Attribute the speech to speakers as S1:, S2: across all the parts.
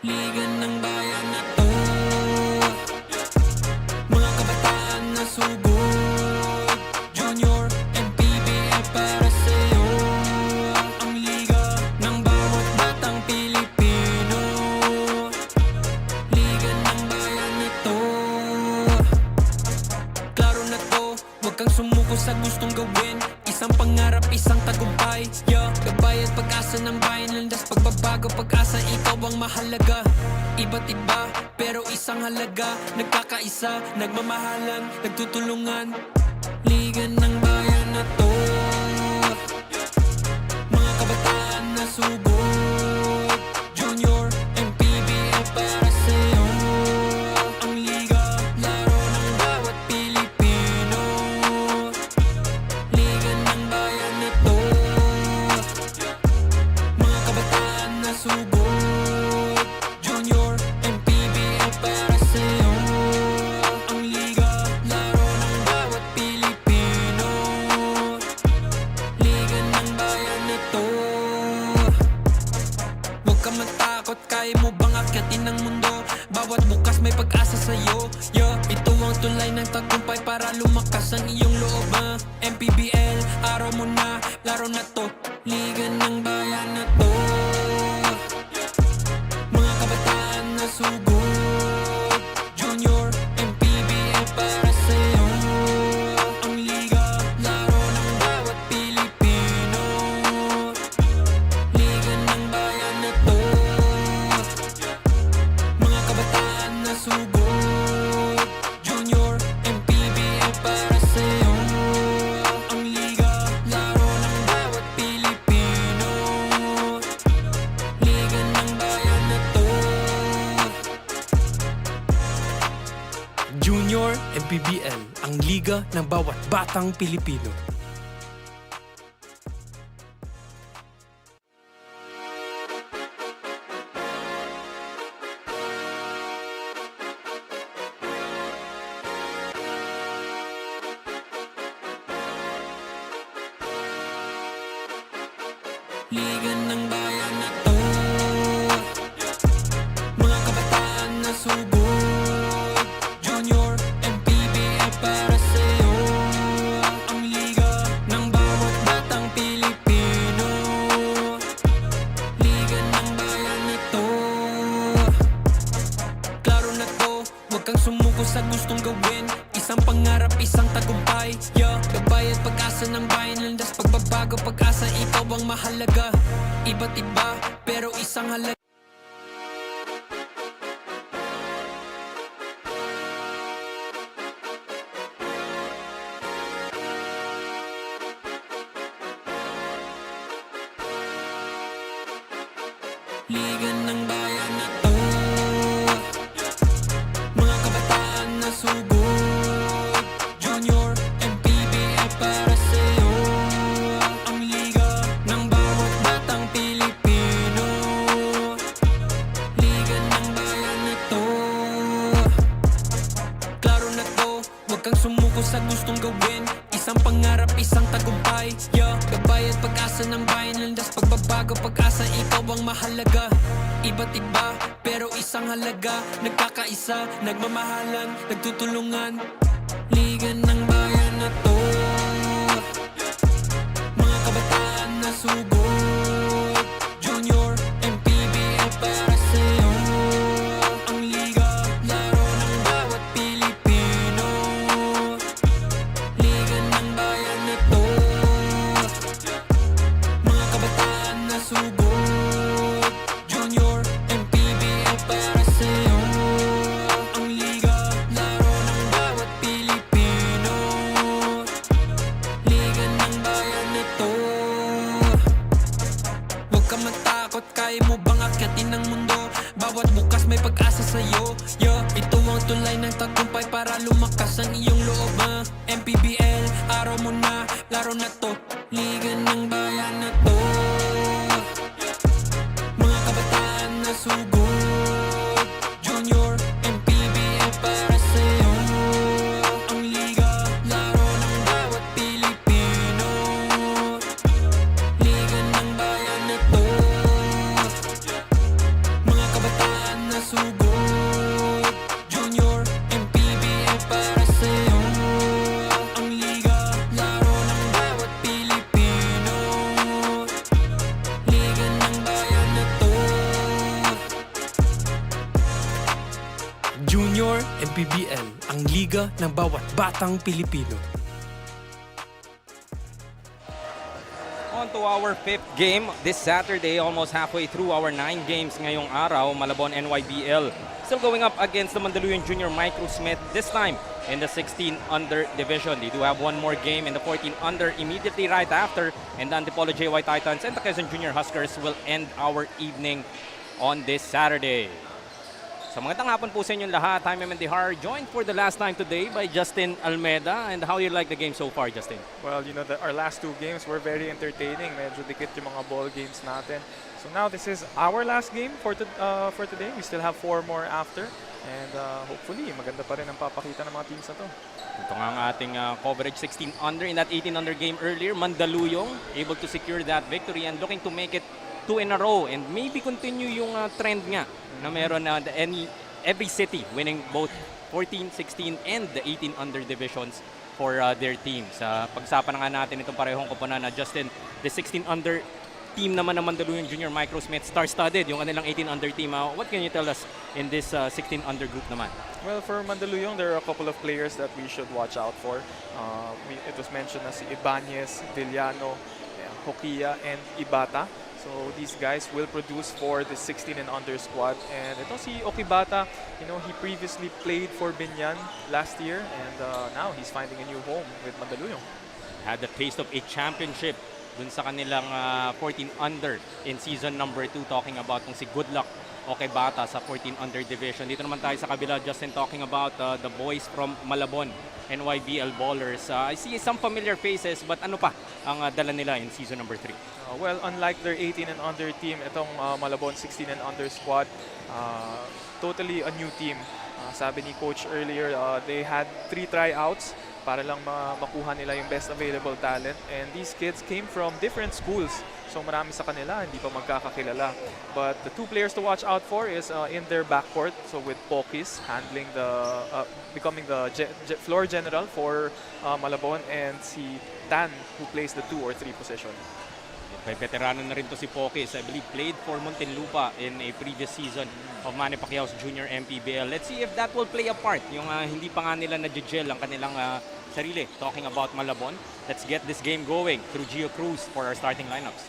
S1: Liga ng bayan na to, mga kabataan na sugod. Junior, MPBL para sa'yo. Ang liga ng bawat batang Pilipino. Liga ng bayan na to. Klaro na to, huwag kang sumuko sa gustong gawin. Isang pangarap, isang tagumpay, yeah. Gabay at pag-asa ng bayan, landas pagbabago, pag-asa, ikaw ang mahalaga. Iba't iba, pero isang halaga. Nagkakaisa, nagmamahalan, nagtutulungan. Liga ng bayan na to, mga kabataan na sugod. Junior, MPBL para sa'yo. Ang liga, laro ng bawat Pilipino. Liga ng bayan na to, mga kabataan na sugod. Junior, MPBL para sa'yo. Ang liga, laro ng bawat Pilipino. Liga ng bayan na to. Huwag ka matakot, kaya mo bang akyatin ang mundo? Bawat bukas may pag-asa sa'yo, yeah. Ito ang tulay ng tagumpay para lumakas ang iyong loob, MPBL, araw mo na, laro na to. Liga ng bayan na to, mga kabataan na sugod. Junior, MPBL para sa'yo. Ang liga, laro ng bawat Pilipino. Liga ng bayan na to, mga kabataan na sugod. Junior, MPBL para sa'yo. Ang liga, laro ng bawat Pilipino. Liga ng bayan na to.
S2: Junior MPBL, ang liga ng bawat batang Pilipino.
S1: Liga ng bayan na to, mga kabataan na sugod. Junior, MPBL para sa'yo. Ang liga ng bawat batang Pilipino. Liga ng bayan na to. Klaro na to, huwag kang sumuko sa gustong gawin. Isang pangarap, isang tagumpay, yeah. Gabay at pag-asa ng bayan, landas pagbabago, pag-asa, ikaw ang mahalaga. Iba't iba, pero isang halaga. Liga ng bayan na to, mga kabataan na sugod. Junior, MPBL para sa'yo. Ang liga ng bawat batang Pilipino. Liga ng bayan na to. Klaro na to, huwag kang sumuko sa gustong gawin. Isang pangarap, isang tagumpay, yeah. Gabay at pag-asa ng bayan, landas pagbabago, pag-asa, ikaw ang mahalaga. Iba't iba, pero isang halaga. Nagkakaisa, nagmamahalan, nagtutulungan. Liga ng bayan na to, mga kabataan na sugod. Junior, MPBL para sa'yo. Ang liga, laro ng bawat Pilipino. Liga ng bayan na to, mga kabataan na sugod. Junior, MPBL para sa'yo. Ang liga, laro ng bawat Pilipino. Liga ng bayan na to. Huwag ka matakot, kaya mo bang akyatin ang mundo? Bawat bukas may pag-asa sa'yo, yeah. Ito ang tulay ng tagumpay para lumakas ang iyong loob, MPBL, araw mo na, laro na to. Liga ng bayan na to, mga kabataan na sugod. Junior, MPBL para sa'yo. Ang liga, laro ng bawat Pilipino. Liga ng bayan na to, mga kabataan
S2: MPBL, ang liga ng bawat batang Pilipino.
S3: On to our 5th game this Saturday, almost halfway through our 9 games ngayong araw. Malabon NYBL still going up against the Mandaluyong Junior Microsmith, this time in the 16 under division. They do have one more game in the 14 under immediately right after, and the Antipolo JY Titans and the Quezon Junior Huskers will end our evening on this Saturday. So magandang hapon po sa inyong lahat. I'm MNDR, joined for the last time today by Justin Almeda. And how you like the game so far, Justin?
S4: Well, you know, our last 2 games were very entertaining. Medyo dikit yung mga ball games natin. So now this is our last game for today. We still have 4 more after. And hopefully, maganda pa rin ang papakita ng mga teams na to.
S3: Ito nga ang ating coverage 16 under in that 18 under game earlier. Mandaluyong able to secure that victory and looking to make it 2 in a row and maybe continue yung trend nga na meron na every city winning both 14, 16 and the 18 under divisions for their teams. Pag-usapan na nga natin itong parehong koponan na Justin, the 16 under team naman ng Mandaluyong Junior Microsmith, star-studded yung kanilang 18 under team. What can you tell us in this 16 under group naman?
S4: Well, for Mandaluyong, there are a couple of players that we should watch out for. It was mentioned na si Ibanez, Villano, Hokia, and Ibata. So these guys will produce for the 16 and under squad. And ito si Okibata, you know, he previously played for Binyan last year and now he's finding a new home with Mandaluyong.
S3: Had the taste of a championship dun sa kanilang 14 under in season number 2, talking about kung si Goodluck Okibata sa 14 under division. Dito naman tayo sa kabila, Justin, talking about the boys from Malabon NYBL Ballers. I see some familiar faces, but ano pa ang dala nila in season number 3?
S4: Well, unlike their 18 and under team, itong Malabon 16 and under squad, totally a new team. Sabi ni coach earlier, they had 3 tryouts para lang makuha nila yung best available talent. And these kids came from different schools. So marami sa kanila hindi pa magkakakilala. But the 2 players to watch out for is in their backcourt. So with Pokis handling becoming the floor general for Malabon, and si Tan who plays the 2 or 3 position.
S3: May veterano na rin to si Pokis. I believe played for Muntinlupa in a previous season of Manny Pacquiao's Junior MPBL. Let's see if that will play a part. Yung hindi pa nga nila na-gel ang kanilang sarili. Talking about Malabon, let's get this game going through Gio Cruz for our starting lineups.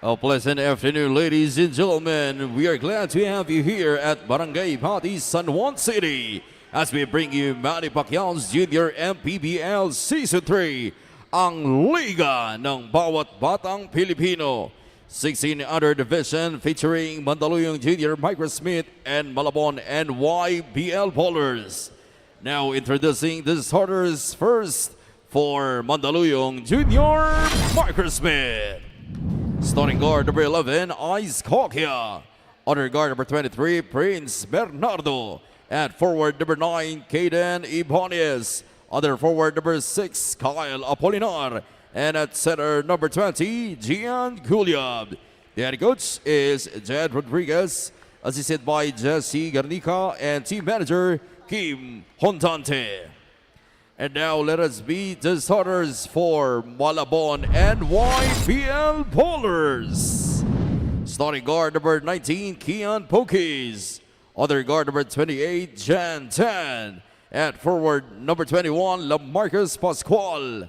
S5: A pleasant afternoon, ladies and gentlemen. We are glad to have you here at Barangay Batis, San Juan City, as we bring you Manny Pacquiao's Junior MPBL Season 3, ang liga ng bawat batang Pilipino. 16 under division featuring Mandaluyong Junior Microsmith and Malabon NYBL Ballers. Now introducing the starters first for Mandaluyong Junior Microsmith. Starting guard number 11, Ice Kokia. Under guard number 23, Prince Bernardo. At forward number 9, Kaden Ibanez. Other forward number 6, Kyle Apolinar. And at center number 20, Gian Gulyab. The head coach is Jed Rodriguez, assisted by Jesse Garnica and team manager Kim Hontante. And now let us meet the starters for Malabon NYBL Ballers. Starting guard number 19, Kian Pokis. Other guard number 28, Jan Tan. At forward number 21, Lamarcus Pascual.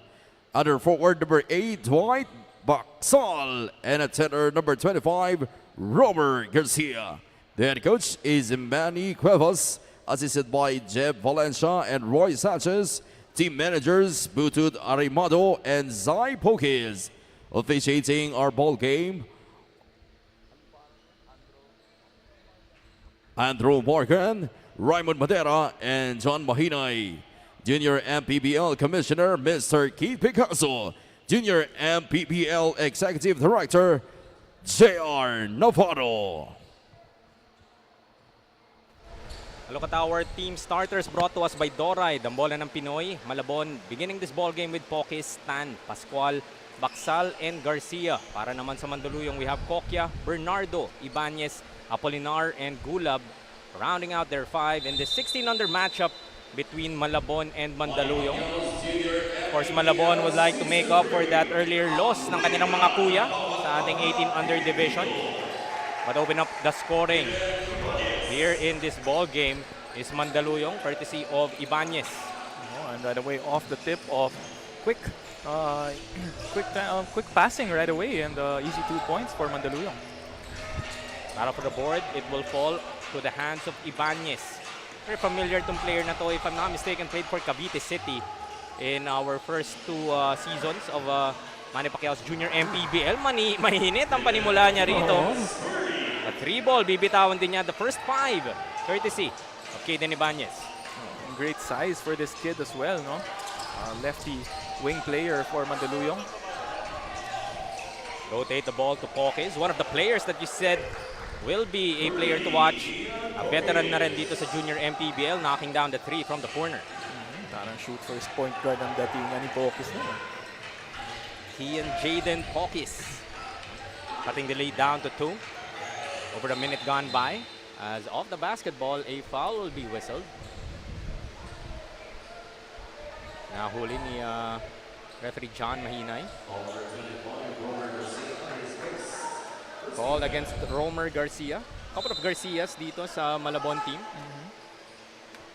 S5: Under forward number 8, Dwight Baksal. And at center number 25, Robert Garcia. The head coach is Manny Cuevas, assisted by Jeb Valencia and Roy Sanchez. Team managers Butut Arimado and Zai Pokis. Officiating our ball game, Andrew Morgan, Raymond Madera, and John Mahinay. Junior MPBL Commissioner, Mr. Keith Picasso. Junior MPBL Executive Director, J.R. Navarro.
S3: Look at our team starters brought to us by Doray, Dambola ng Pinoy, Malabon, beginning this ball game with Pokis, Tan, Pascual, Baksal, and Garcia. Para naman sa Mandaluyong, we have Kokya, Bernardo, Ibanez, Apolinar, and Gulab, rounding out their 5 in the 16 under matchup between Malabon and Mandaluyong. Of course, Malabon would like to make up for that earlier loss ng kanilang mga kuya sa ating 18 under division. But open up the scoring here in this ball game is Mandaluyong, courtesy of Ibanez.
S4: Oh, and right away off the tip of quick, quick passing right away, and easy 2 points for Mandaluyong.
S3: Para for the board, it will fall to the hands of Ibanez. Very familiar tong player na to, if I'm not mistaken, played for Cavite City in our first 2 seasons of Manny Pacquiao's Junior MPBL. Mahinit ang panimula niya rito. A 3-ball, bibitawan din niya the first 5, courtesy of Kaden Ibanez.
S4: Great size for this kid as well, no? Lefty wing player for Mandaluyong.
S3: Rotate the ball to Pokis, one of the players that you said will be a player to watch. A veteran na rin dito sa Junior MPBL, knocking down the 3 from the corner.
S4: Parang shoot first point guard ang datingan ni Pokis na.
S3: He and Jaden Pokis cutting the lead down to 2. Over a minute gone by. As off the basketball, a foul will be whistled. Nahuli ni referee John Mahinay. Called against Romer Garcia. Couple of Garcias dito sa Malabon team.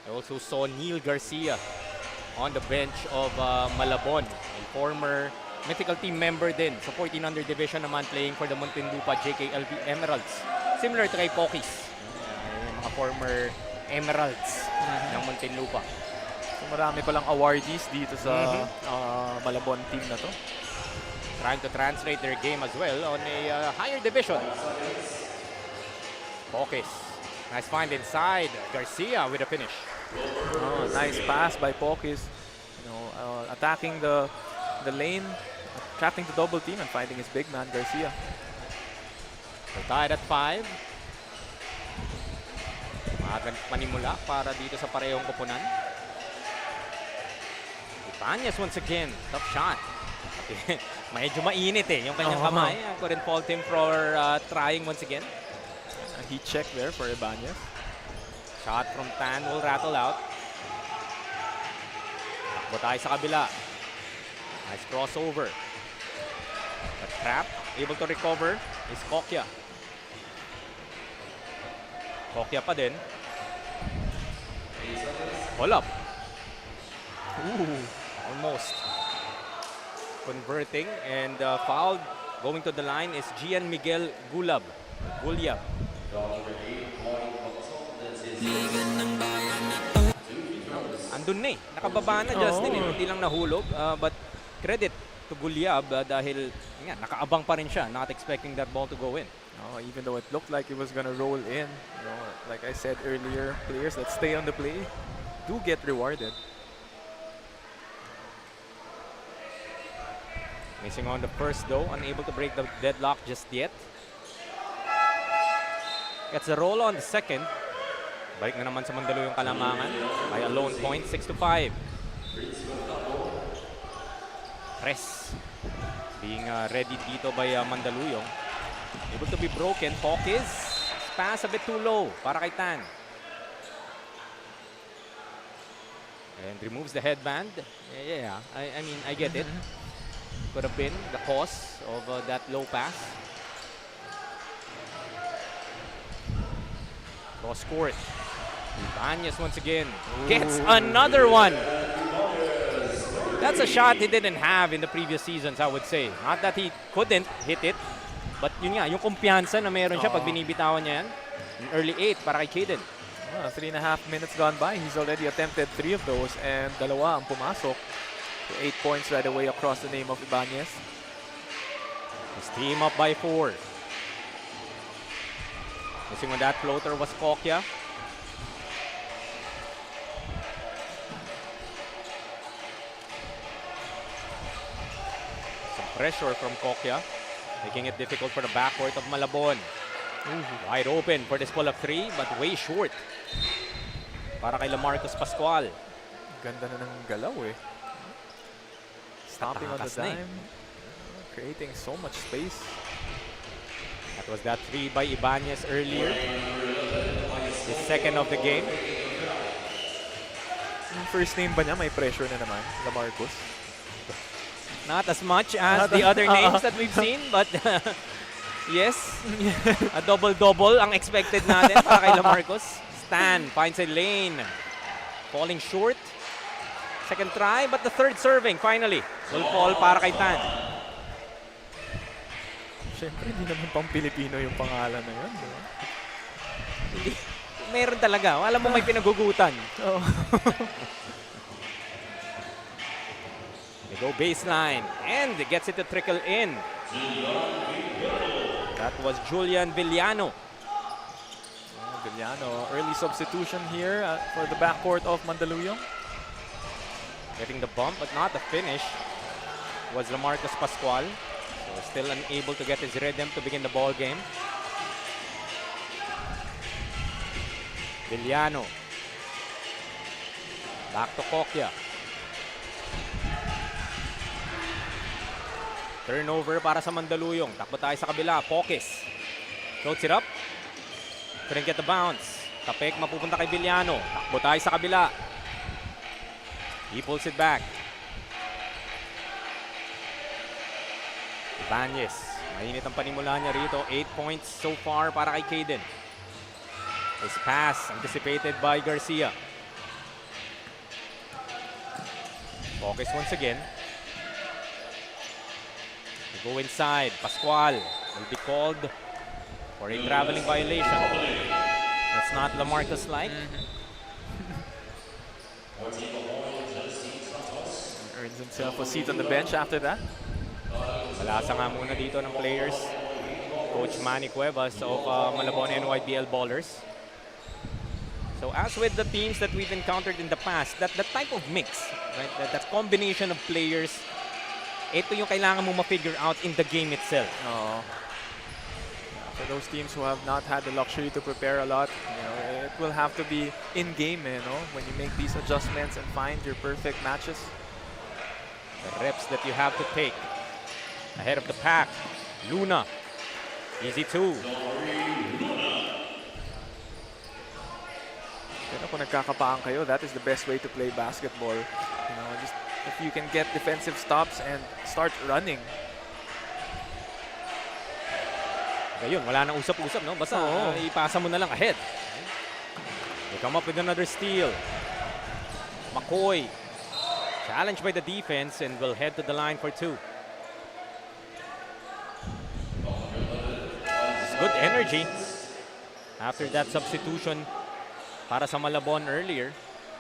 S3: I also saw Neil Garcia on the bench of Malabon, a former mythical team member din sa 14 under division naman, playing for the Muntinlupa JKLB Emeralds. Similar to kay Pokis, yung mga former Emeralds ng Muntinlupa.
S4: So marami palang awardees dito sa Malabon team na to.
S3: Trying to translate their game as well on a higher division. Pokis, nice find inside. Garcia with a finish.
S4: Oh, nice pass by Pokis. You know, attacking the lane, attracting the double team and finding his big man Garcia.
S3: We're tied at 5. Maagang panimula para dito sa parehong koponan. Ibanez once again, tough shot. Medyo mainit yung kanyang kamay. I couldn't fault him for trying once again.
S4: A heat check there for Ibanez.
S3: Shot from Tan will rattle out. Takbo tayo sa kabila. Nice crossover. The trap, able to recover is Kokya. Kokya pa din. Hold up. Ooh, almost. Converting and fouled. Going to the line is Gian Miguel Gulyab. Andun na nakababa na Justin hindi lang nahulog, but credit to Gulyab dahil nga, nakaabang pa rin siya, not expecting that ball to go in.
S4: Even though it looked like it was gonna roll in, you know, like I said earlier, players that stay on the play do get rewarded.
S3: Missing on the first though, unable to break the deadlock just yet. Gets a roll on the second. Balik na naman sa Mandaluyong kalamangan by a lone point, 6-5. Press being ready dito by Mandaluyong. Able to be broken. Pokis, pass a bit too low para kay Tan. And removes the headband. Yeah, I mean, I get it. Could have been the cause of that low pass. Cross court. Ibanez once again gets another one. That's a shot he didn't have in the previous seasons, I would say. Not that he couldn't hit it, but yun nga, yung kumpiyansa na meron siya pag binibitawan niya yan. In early 8 para kay Kaden.
S4: 3.5 minutes gone by. He's already attempted 3 of those and dalawa ang pumasok. So 8 points right away across the name of Ibanez.
S3: His team up by 4. Missing on that floater was Kokya. Some pressure from Kokya, making it difficult for the backcourt of Malabon. Wide open for this pull of 3, but way short. Para kay Lamarcus Pascual.
S4: Ganda na ng galaw eh. Stopping on the dime. Creating so much space.
S3: That was that 3 by Ibanez earlier. The second of the game.
S4: Yung first name ba niya may pressure na naman, Lamarcus?
S3: Not as much as the other names that we've seen, but Yes. A double-double ang expected natin para kay Lamarcus. Stan finds a lane. Falling short. Second try, but the third serving finally will fall para kay Tan.
S4: Siyempre, hindi naman pang Pilipino yung pangalan na yun. Diba?
S3: Hindi. Meron talaga. Alam mo may pinagugutan.
S4: Oh.
S3: They go baseline and gets it to trickle in. That was Julian Villano.
S4: Villano, early substitution here for the backcourt of Mandaluyong.
S3: Getting the bump but not the finish was Lamarcus Pascual. So still unable to get his rhythm to begin the ball game. Villano. Back to Kokya. Turnover para sa Mandaluyong. Takbo tayo sa kabila. Pokis. Floats it up. Couldn't get the bounce. Tapek mapupunta kay Villano. Takbo tayo sa kabila. He pulls it back. Ibanez. Mainit ang panimula niya rito. 8 points so far para kay Caden. His pass anticipated by Garcia. Focus once again. They go inside. Pascual will be called for a traveling violation. That's not Lamarcus-like.
S4: Earns himself a seat on the bench after that.
S3: Malasa nga muna dito ng players. Coach Manny Cuevas of Malabon NYBL Ballers. So as with the teams that we've encountered in the past, that type of mix, right? That combination of players, ito yung kailangan mo ma-figure out in the game itself.
S4: For those teams who have not had the luxury to prepare a lot, it will have to be in-game, when you make these adjustments and find your perfect matches.
S3: The reps that you have to take ahead of the pack. Luna, easy two.
S4: Kung nagkakapaan kayo, that is the best way to play basketball. Just if you can get defensive stops and start running.
S3: Ayun, wala nang usap-usap, no? Basta ipasa mo na lang ahead. They come up with another steal. McCoy, challenged by the defense and will head to the line for two. It's good energy after that substitution para sa Malabon earlier.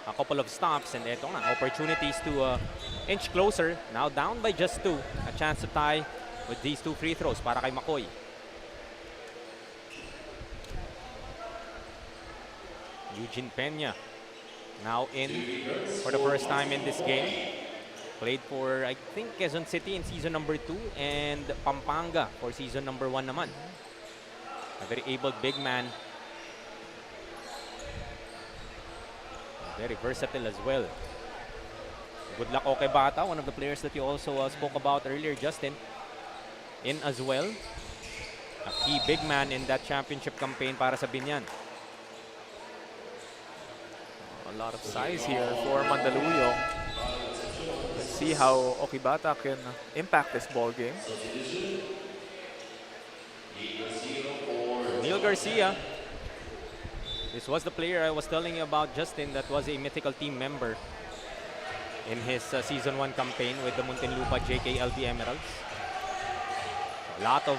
S3: A couple of stops and eto nga, opportunities to inch closer. Now down by just two. A chance to tie with these two free throws para kay McCoy. Eugene Peña now in for the first time in this game. Played for, I think, Quezon City in season number 2 and Pampanga for season number 1 naman. A very able big man. Very versatile as well. Good luck okay Bata, one of the players that you also spoke about earlier, Justin. In as well. A key big man in that championship campaign para sa Binyan.
S4: A lot of size here for Mandaluyong. Let's see how Okibata can impact this ball game.
S3: Neil Garcia. This was the player I was telling you about, Justin, that was a mythical team member in his season 1 campaign with the Muntinlupa JKLB Emeralds. A lot of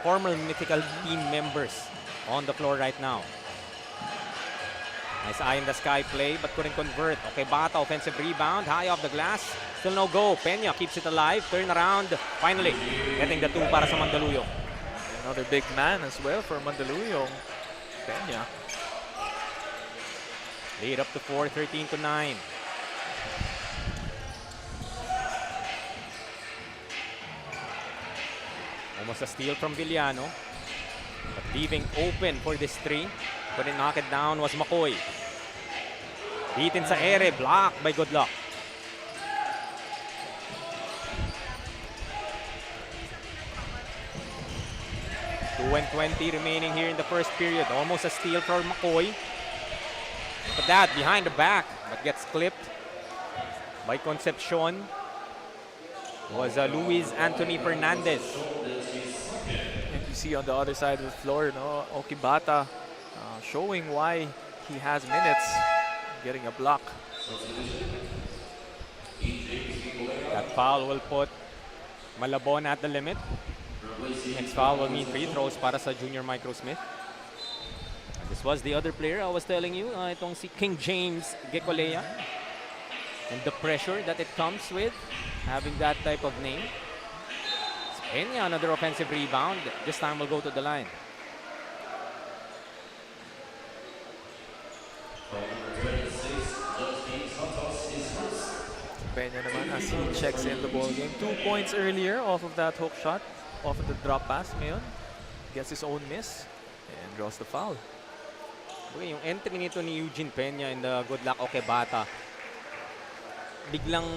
S3: former mythical team members on the floor right now. Nice eye in the sky play but couldn't convert. Okay, Bata, offensive rebound, high off the glass. Still no go. Peña keeps it alive. Turn around. Finally, getting the two para sa Mandaluyong.
S4: Another big man as well for Mandaluyong. Peña.
S3: Lead up to 4, 13 to 9. Almost a steal from Villano. But leaving open for this three. Couldn't knock it down was McCoy. Beaten sa ere, blocked by Goodluck. Two and 20 remaining here in the first period. Almost a steal for McCoy. But that behind the back, but gets clipped by Concepcion. Was Luis Anthony Fernandez.
S4: see on the other side of the floor, no, Okibata showing why he has minutes, getting a block.
S3: That foul will put Malabon at the limit. Next foul will mean free throws para sa Junior Microsmith. This was the other player I was telling you, itong si King James Gekolea. And the pressure that it comes with having that type of name. Peña, another offensive rebound. This time will go to the line.
S4: Peña naman as he checks in the ball game. 2 points earlier off of that hook shot, off of the drop pass. Ngayon, gets his own miss and draws the foul.
S3: Okay, yung entry nito ni Eugene Peña in the good luck Okibata, biglang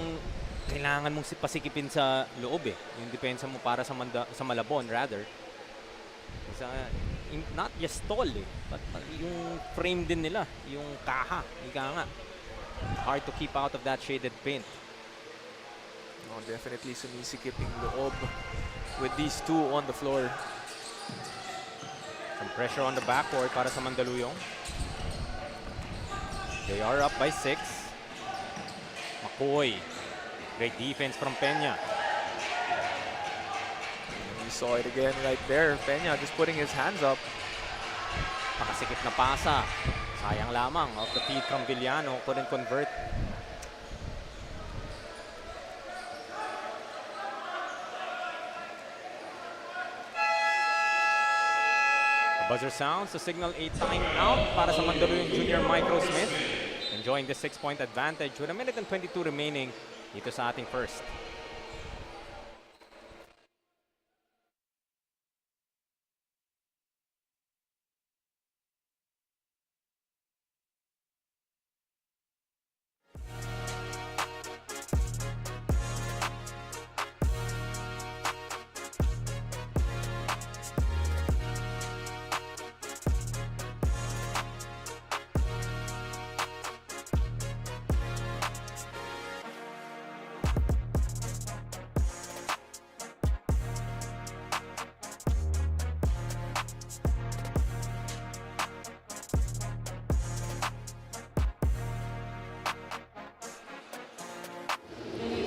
S3: kailangan mong pasikipin sa loob eh. Yung depensa mo para sa Malabon rather. Kasi, not just tall eh, but yung frame din nila, yung kaha, ika nga. Hard to keep out of that shaded paint.
S4: Oh, definitely sumisikip yung loob with these two on the floor.
S3: Some pressure on the backcourt para sa Mandaluyong. They are up by 6. McCoy. Great defense from Peña.
S4: And we saw it again right there. Peña just putting his hands up.
S3: Nakasikip na pasa. Sayang lamang. Off the feed from Villano. Couldn't convert. The buzzer sounds to signal a timeout para sa Mandaluyong Junior Microsmith. Enjoying the 6-point advantage with 1 minute and 22 remaining dito sa ating first.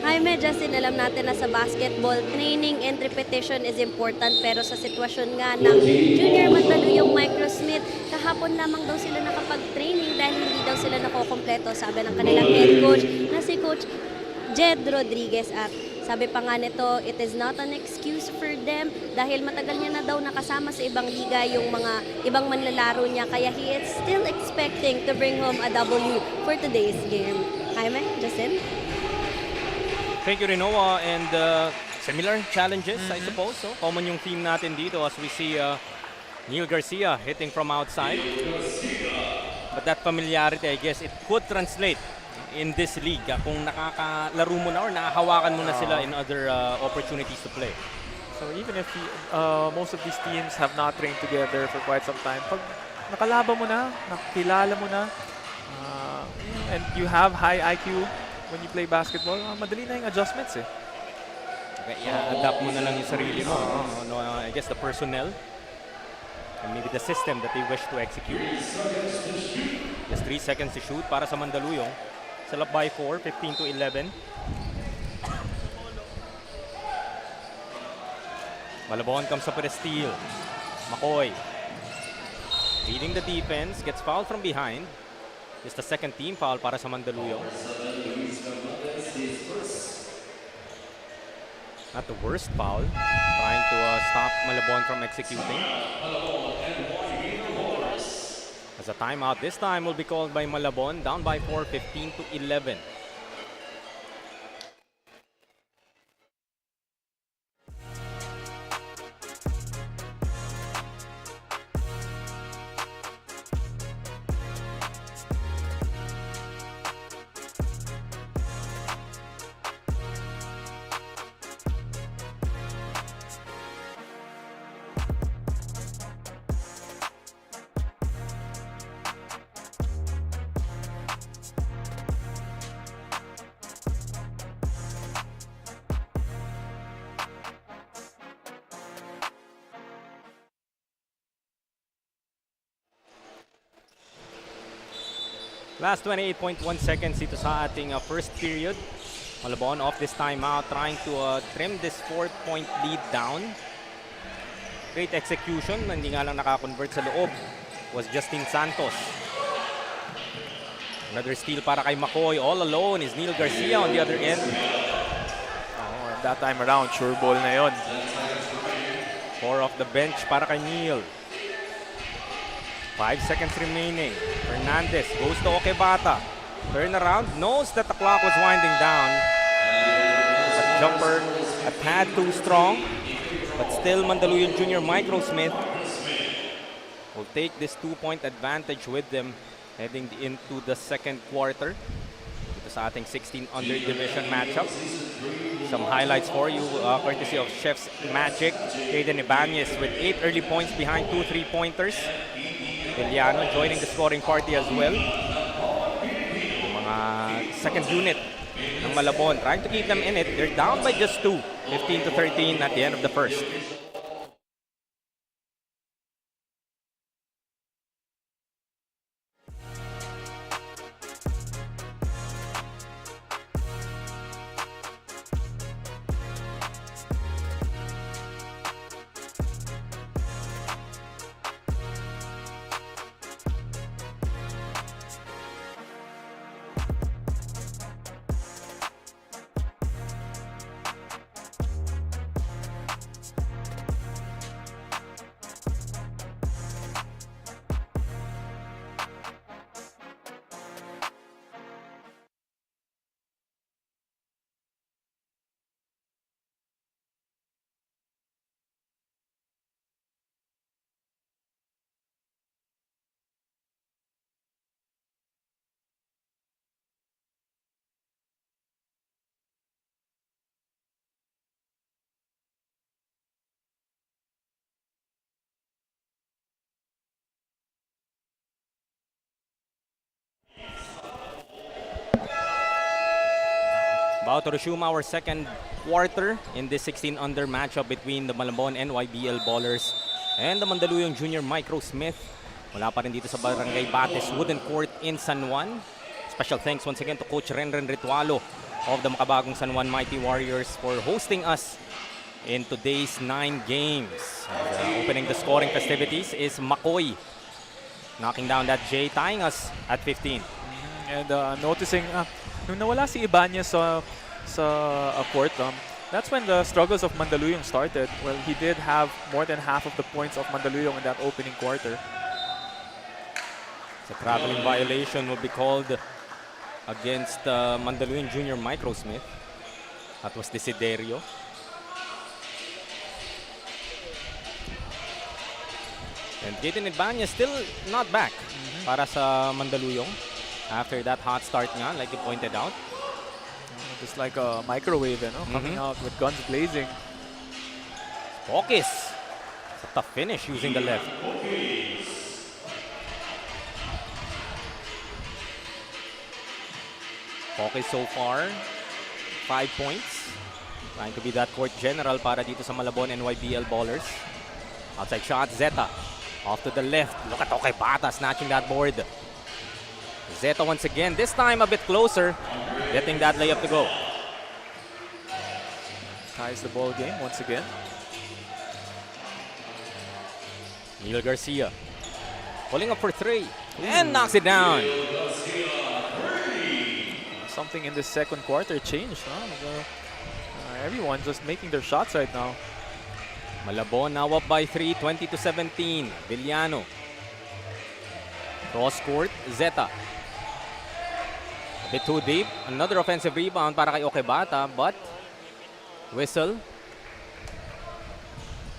S6: Jaime, Justin, alam natin na sa basketball, training and repetition is important, pero sa sitwasyon nga ng Junior Mandaluyong Microsmith, kahapon lamang daw sila nakapag-training dahil hindi daw sila nakokompleto, sabi ng kanilang head coach na si Coach Jed Rodriguez. At sabi pa nga nito, it is not an excuse for them dahil matagal niya na daw nakasama sa ibang liga yung mga ibang manlalaro niya, kaya he is still expecting to bring home a W for today's game. Jaime, Justin?
S3: Thank you, Rinoa, and similar challenges, I suppose. So, common yung theme natin dito as we see Neil Garcia hitting from outside. But that familiarity, I guess, it could translate in this league kung nakakalaro mo na or nakahawakan mo na sila in other opportunities to play.
S4: So even if most of these teams have not trained together for quite some time, pag nakalaban mo na, nakilala mo na, and you have high IQ when you play basketball, madali na yung adjustments eh.
S3: Okay, adapt mo na lang yung sarili mo. I guess the personnel and maybe the system that they wish to execute. Just 3 seconds to shoot para sa Mandaluyong. Still up by 4, 15 to 11. Malabon comes up with a steal. McCoy leading the defense, gets fouled from behind. It's the second team foul para sa Mandaluyong. Not the worst foul, trying to stop Malabon from executing. As a timeout this time will be called by Malabon, down by 4, 15 to 11. Last 28.1 seconds dito sa ating first period. Malabon off this timeout, trying to trim this 4-point lead down. Great execution, hindi nga lang nakakonvert sa loob, was Justin Santos. Another steal para kay McCoy. All alone is Neil Garcia on the other end.
S4: Oh, and that time around, sure ball na yon.
S3: 4 off the bench para kay Neil. 5 seconds remaining. Fernandez goes to Okebata. Turn around, knows that the clock was winding down. But jumper a tad too strong. But still, Mandaluyong Junior Microsmith will take this 2-point advantage with them heading into the second quarter. Ito sa ating 16 under division matchup. Some highlights for you, courtesy of Chef's Magic. Caden Ibanez with 8 early points behind 2 3-pointers. Villano joining the scoring party as well. Yung mga second unit ng Malabon trying to keep them in it. They're down by just 2, 15-13 at the end of the first. About to resume our second quarter in this 16 under matchup between the Malabon NYBL Ballers and the Mandaluyong Junior Microsmith. Wala pa rin dito sa Barangay Batis Wooden Court in San Juan. Special thanks once again to Coach Renren Ritualo of the makabagong San Juan Mighty Warriors for hosting us in today's 9 games. Opening the scoring festivities is McCoy, knocking down that J, tying us at 15.
S4: And noticing, nung nawala si Ibanez sa court, that's when the struggles of Mandaluyong started. Well, he did have more than half of the points of Mandaluyong in that opening quarter.
S3: So traveling violation will be called against Mandaluyong Junior Microsmith. That was Desiderio. And Caden Ibanez still not back para sa Mandaluyong. After that hot start nga, like you pointed out.
S4: Just like a microwave, you know, coming out with guns blazing.
S3: Pokis. It's a tough finish using the left. Pokis so far, 5 points. Trying to be that court general para dito sa Malabon NYBL Ballers. Outside shot, Zeta. Off to the left. Look at Okebata snatching that board. Zeta once again, this time a bit closer, getting that layup to go.
S4: Ties the ball game once again.
S3: Neil Garcia pulling up for 3 and knocks it down.
S4: Something in the second quarter changed. Huh? Everyone just making their shots right now.
S3: Malabon now up by 3, 20-17. Villano. Cross court, Zeta. A bit too deep. Another offensive rebound para kay Okebata, but whistle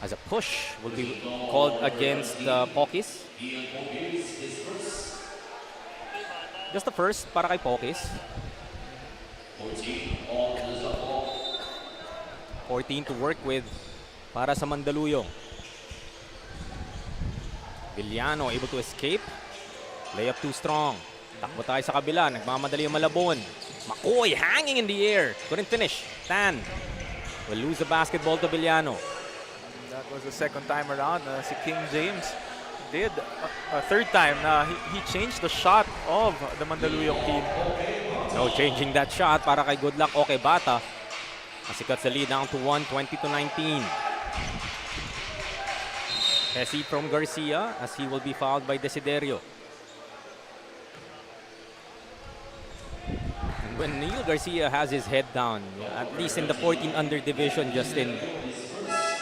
S3: as a push will be called against Pokis. Just the first para kay Pokis. 14 to work with para sa Mandaluyong. Villano able to escape. Layup too strong. Takbo tayo sa kabila. Nagmamadali ang Malabon. McCoy hanging in the air. Couldn't finish. Tan will lose the basketball to Villano.
S4: That was the second time around. Si King James did a third time. He changed the shot of the Mandaluyong team.
S3: No changing that shot para kay Good Luck Okay Bata. As he cuts the lead down to 1, 20-19. Hesi from Garcia as he will be fouled by Desiderio. And when Neil Garcia has his head down, at least in the 14 under division, Justin,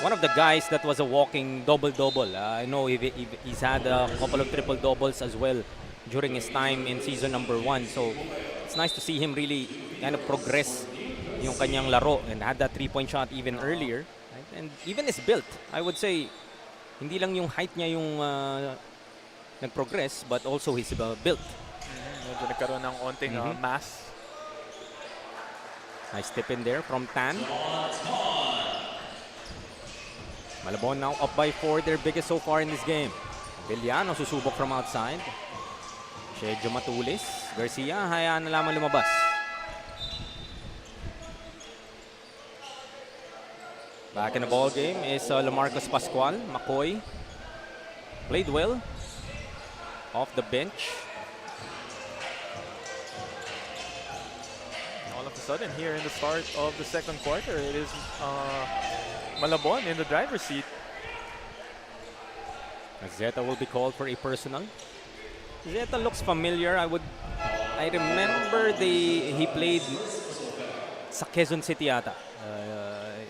S3: one of the guys that was a walking double-double. I know he's had a couple of triple-doubles as well during his time in season number 1. So it's nice to see him really kind of progress yung kanyang laro and had that three-point shot even earlier. Right? And even his build, I would say, hindi lang yung height niya yung nag-progress, but also his build.
S4: Medyo nagkaroon ng onting mass.
S3: Nice step in there from Tan. Malabon now up by 4, their biggest so far in this game. Villano susubok from outside. Medyo matulis. Garcia, hayaan na lamang lumabas. Back in the ball game is Lamarcus Pascual. McCoy played well off the bench.
S4: All of a sudden here in the start of the second quarter, it is Malabon in the driver's seat.
S3: Zeta will be called for a personal. Zeta looks familiar. I remember he played sa Quezon City yata.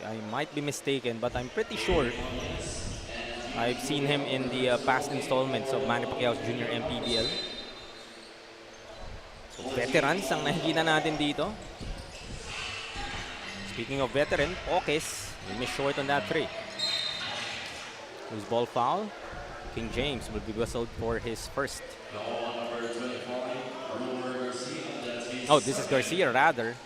S3: I might be mistaken, but I'm pretty sure I've seen him in the past installments of Manny Pacquiao's Junior MPBL. So veterans ang nakikita natin dito. Speaking of veteran, Okes, he missed short on that three. Loose ball foul. King James will be whistled for his first. Oh, this is Garcia rather.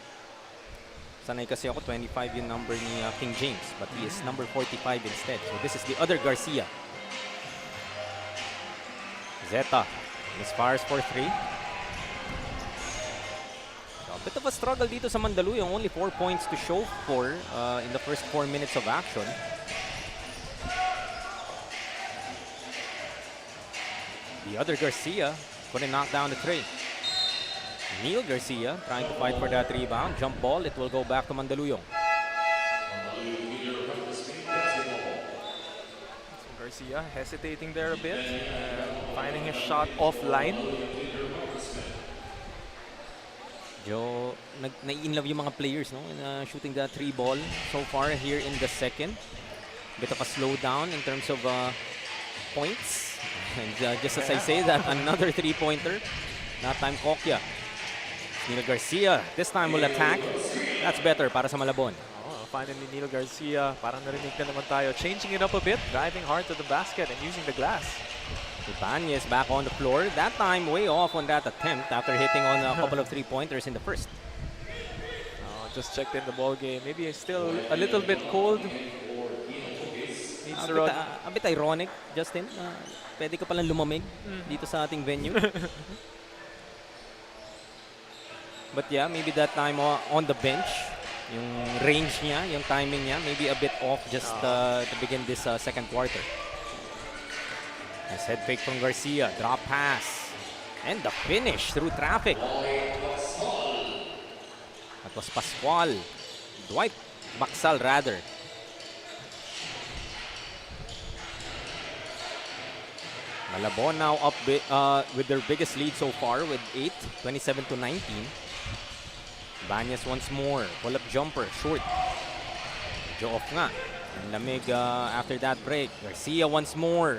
S3: Sanay kasi ako 25 yung number ni King James, but he is number 45 instead. So this is the other Garcia. Zeta misfires for 3. So a bit of a struggle dito sa Mandaluyong. Only 4 points to show for in the first 4 minutes of action. The other Garcia couldn't knock down the three. Neil Garcia trying to fight for that rebound. Jump ball, it will go back to Mandaluyong.
S4: So Garcia hesitating there a bit, finding his shot offline.
S3: Nai-inlove yung mga players, no? Shooting that three ball so far here in the second. Bit of a slowdown in terms of points. And just as I say that, another three-pointer. That time, Kokya. Neil Garcia, this time will attack. That's better para sa Malabon.
S4: Oh, finally, Neil Garcia, parang narinig na naman tayo. Changing it up a bit, driving hard to the basket and using the glass.
S3: Ibanez back on the floor. That time, way off on that attempt after hitting on a couple of three-pointers in the first.
S4: Just checked in the ball game. Maybe it's still a little bit cold.
S3: A bit ironic, Justin. Pwede ka palang lumamig dito sa ating venue. But yeah, maybe that time on the bench, yung range niya, yung timing niya, maybe a bit off just to begin this second quarter. Nice head fake from Garcia, drop pass, and the finish through traffic. That was Pascual, Dwight Baksal rather. Malabon now up with their biggest lead so far with 8, 27-19. Banyas once more, pull-up jumper, short. Medyo off nga. And lamig after that break. Garcia once more.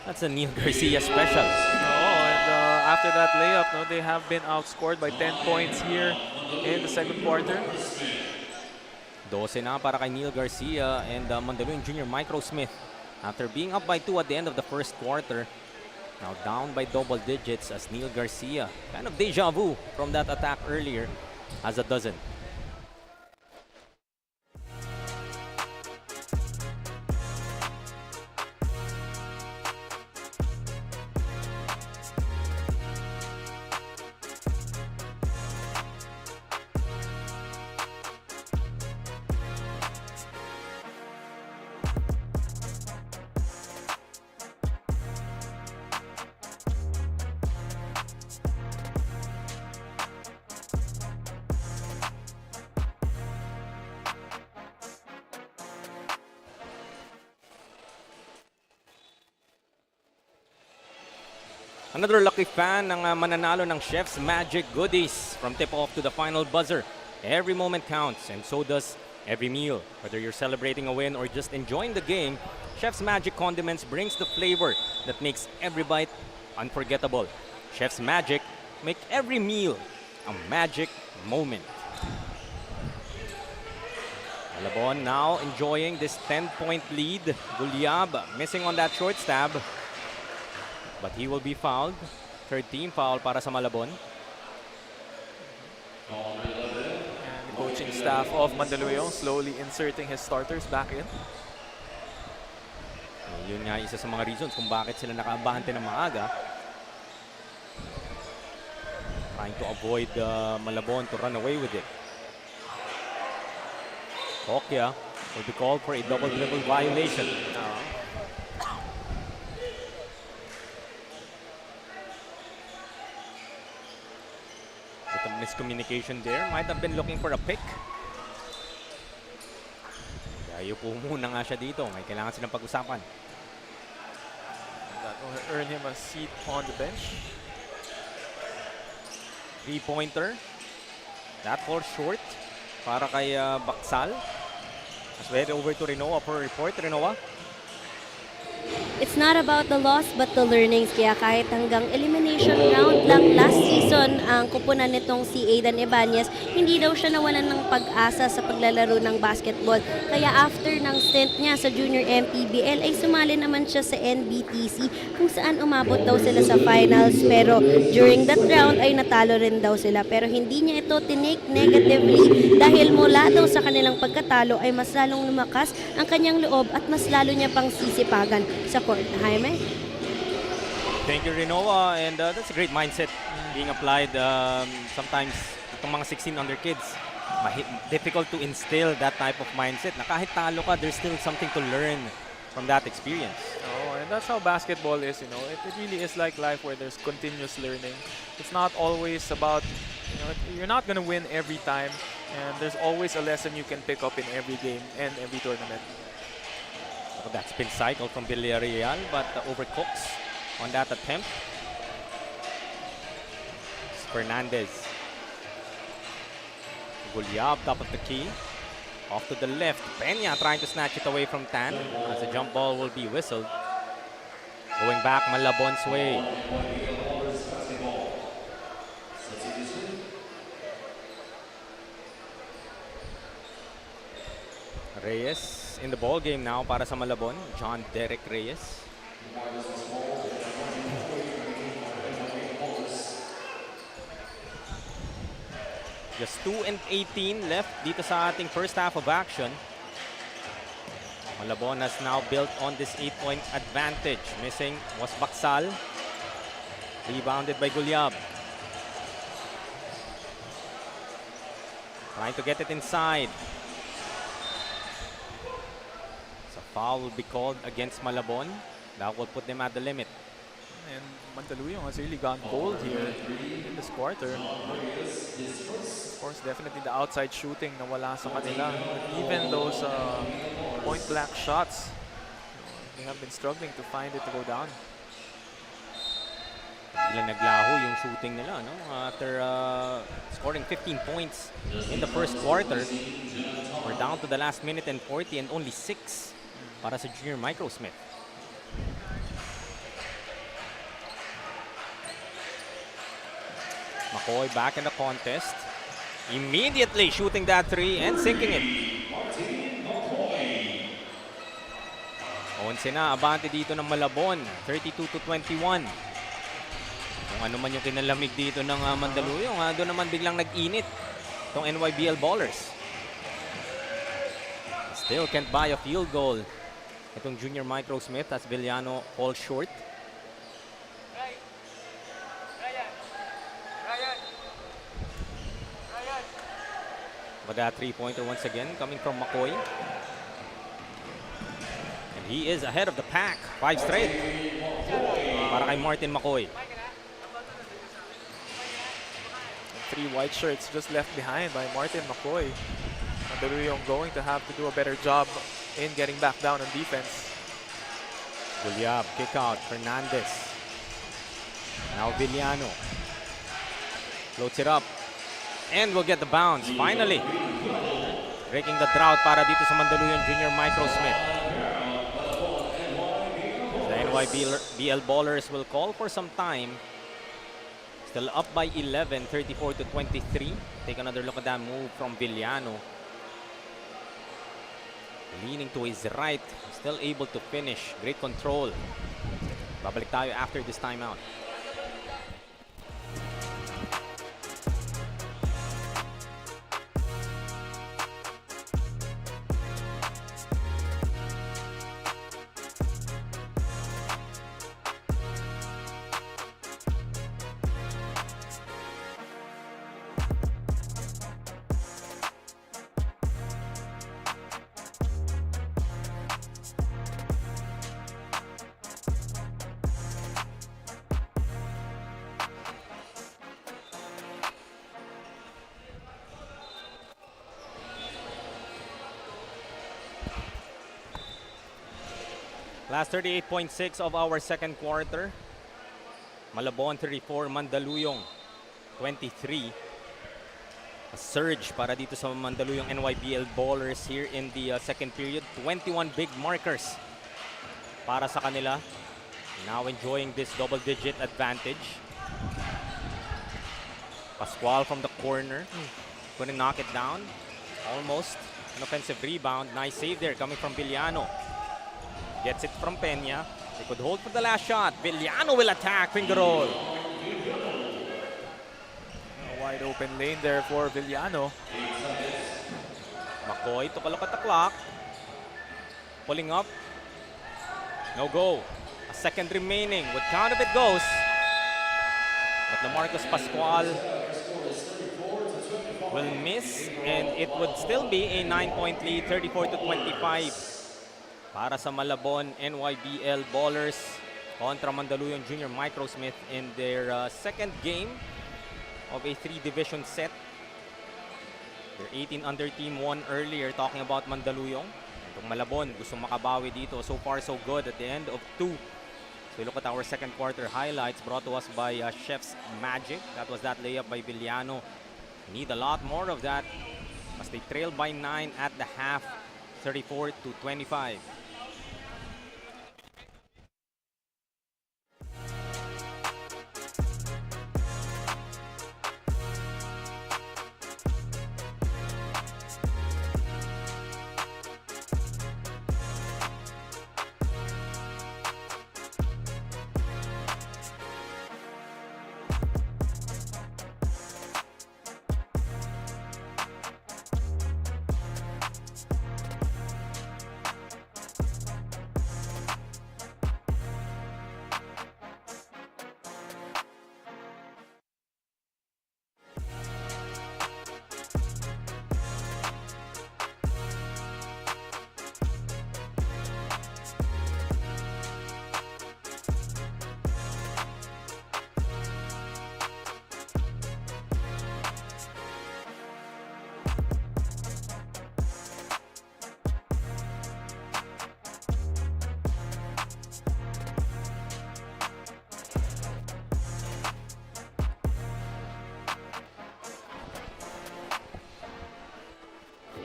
S3: That's a Neil Garcia special.
S4: And after that layup, no, they have been outscored by 10 points here in the second quarter.
S3: 12 na para kay Neil Garcia and Mandaluyong Junior Microsmith. After being up by 2 at the end of the first quarter, now down by double digits as Neil Garcia, kind of deja vu from that attack earlier, has a dozen. Another lucky fan ng mananalo ng Chef's Magic goodies from tip-off to the final buzzer. Every moment counts, and so does every meal. Whether you're celebrating a win or just enjoying the game, Chef's Magic Condiments brings the flavor that makes every bite unforgettable. Chef's Magic, make every meal a magic moment. Malabon now enjoying this 10-point lead. Gulyab missing on that short stab, but he will be fouled. Third team foul para sa Malabon.
S4: And the coaching staff of Mandaluyong slowly inserting his starters back in.
S3: Yun nga isa sa mga reasons kung bakit sila nakaabante ng maaga. Trying to avoid Malabon to run away with it. Kokya will be called for a double dribble violation. With a miscommunication there, might have been looking for a pick. Kaya po muna nga siya dito. May kailangan silang pag-usapan.
S4: That will earn him a seat on the bench.
S3: Three-pointer. That falls short para kay Baksal. As we head over to Rinoa for a report. Rinoa?
S6: It's not about the loss but the learnings. Kaya kahit hanggang elimination round lang last season ang kupunan nitong si Aidan Ibanez, hindi daw siya nawalan ng pag-asa sa paglalaro ng basketball. Kaya after ng stint niya sa Junior MPBL ay sumali naman siya sa NBTC kung saan umabot daw sila sa finals. Pero during that round ay natalo rin daw sila. Pero hindi niya ito tinake negatively dahil mula daw sa kanilang pagkatalo ay mas lalong lumakas ang kanyang loob at mas lalo niya pang sisipagan sa court. Jaime?
S3: Thank you, Rinoa. And that's a great mindset being applied. Sometimes itong mga 16 under kids, difficult to instill that type of mindset na kahit talo ka, there's still something to learn from that experience.
S4: Oh, and that's how basketball is, you know. It really is like life where there's continuous learning. It's not always about, you know, you're not going to win every time. And there's always a lesson you can pick up in every game and every tournament.
S3: That spin cycle from Villarreal, but overcooks on that attempt. It's Fernandez. Gulyab, top of the key. Off to the left. Peña trying to snatch it away from Tan as the jump ball will be whistled. Going back Malabon's way. Reyes in the ball game now para sa Malabon. John Derek Reyes. Just 2 and 18 left dito sa ating first half of action. Malabon has now built on this 8-point advantage. Missing was Baksal. Rebounded by Gulyab. Trying to get it inside. Foul will be called against Malabon. That will put them at the limit.
S4: And Mandaluyong has really gone bold here in this quarter. Of course, definitely the outside shooting na wala sa kanila. But even those point-blank shots, they have been struggling to find it to go down.
S3: Biglang naglaho yung shooting nila, no? After scoring 15 points in the first quarter, we're down to the last minute and 40 and only 6 para sa Junior Microsmith. McCoy back in the contest. Immediately shooting that three and sinking it. 11 na, abante dito ng Malabon. 32-21. Kung ano man yung kinalamig dito ng Mandaluyong, doon naman biglang nag-init itong NYBL ballers. Still can't buy a field goal. Itong Junior Microsmith as Villano falls short. But that three-pointer once again coming from McCoy. And he is ahead of the pack. 5 straight para kay Martin McCoy.
S4: 3 white shirts just left behind by Martin McCoy. Mandaluyong going to have to do a better job in getting back down on defense.
S3: Gulyab, kick out, Fernandez. Now Villano floats it up and will get the bounce. Finally, breaking the drought para dito sa Mandaluyong Junior Microsmith. The NYBL ballers will call for some time. Still up by 11, 34 to 23. Take another look at that move from Villano. Leaning to his right, still able to finish. Great control. Babalik tayo after this timeout. Last 38.6 of our second quarter. Malabon 34, Mandaluyong 23. A surge para dito sa Mandaluyong NYBL ballers here in the second period. 21 big markers para sa kanila. Now enjoying this double-digit advantage. Pascual from the corner. Couldn't knock it down. Almost an offensive rebound. Nice save there coming from Villano. Gets it from Peña. They could hold for the last shot. Villano will attack. Finger roll.
S4: A wide open lane there for Villano.
S3: McCoy took a look at the clock. Pulling up. No go. A second remaining. Would count if it goes. But LaMarcus Pascual will miss. And it would still be a 9-point lead. 34 to 25. Para sa Malabon NYBL ballers kontra Mandaluyong Junior Microsmith in their second game of a 3-division set. Their 18 under team won earlier, talking about Mandaluyong. Itong Malabon gusto makabawi dito. So far so good at the end of 2. So we look at our second quarter highlights brought to us by Chef's Magic. That was that layup by Villano. Need a lot more of that as they trail by 9 at the half, 34 to 25.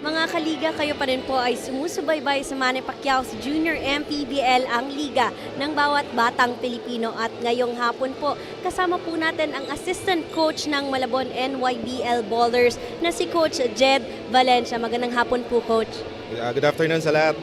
S6: Mga kaliga, kayo pa rin po ay sumusubaybay sa Manny Pacquiao's Junior MPBL, ang liga ng bawat batang Pilipino. At ngayong hapon po, kasama po natin ang assistant coach ng Malabon NYBL Ballers na si Coach Jed Valencia. Magandang hapon po, Coach.
S7: Good afternoon sa lahat.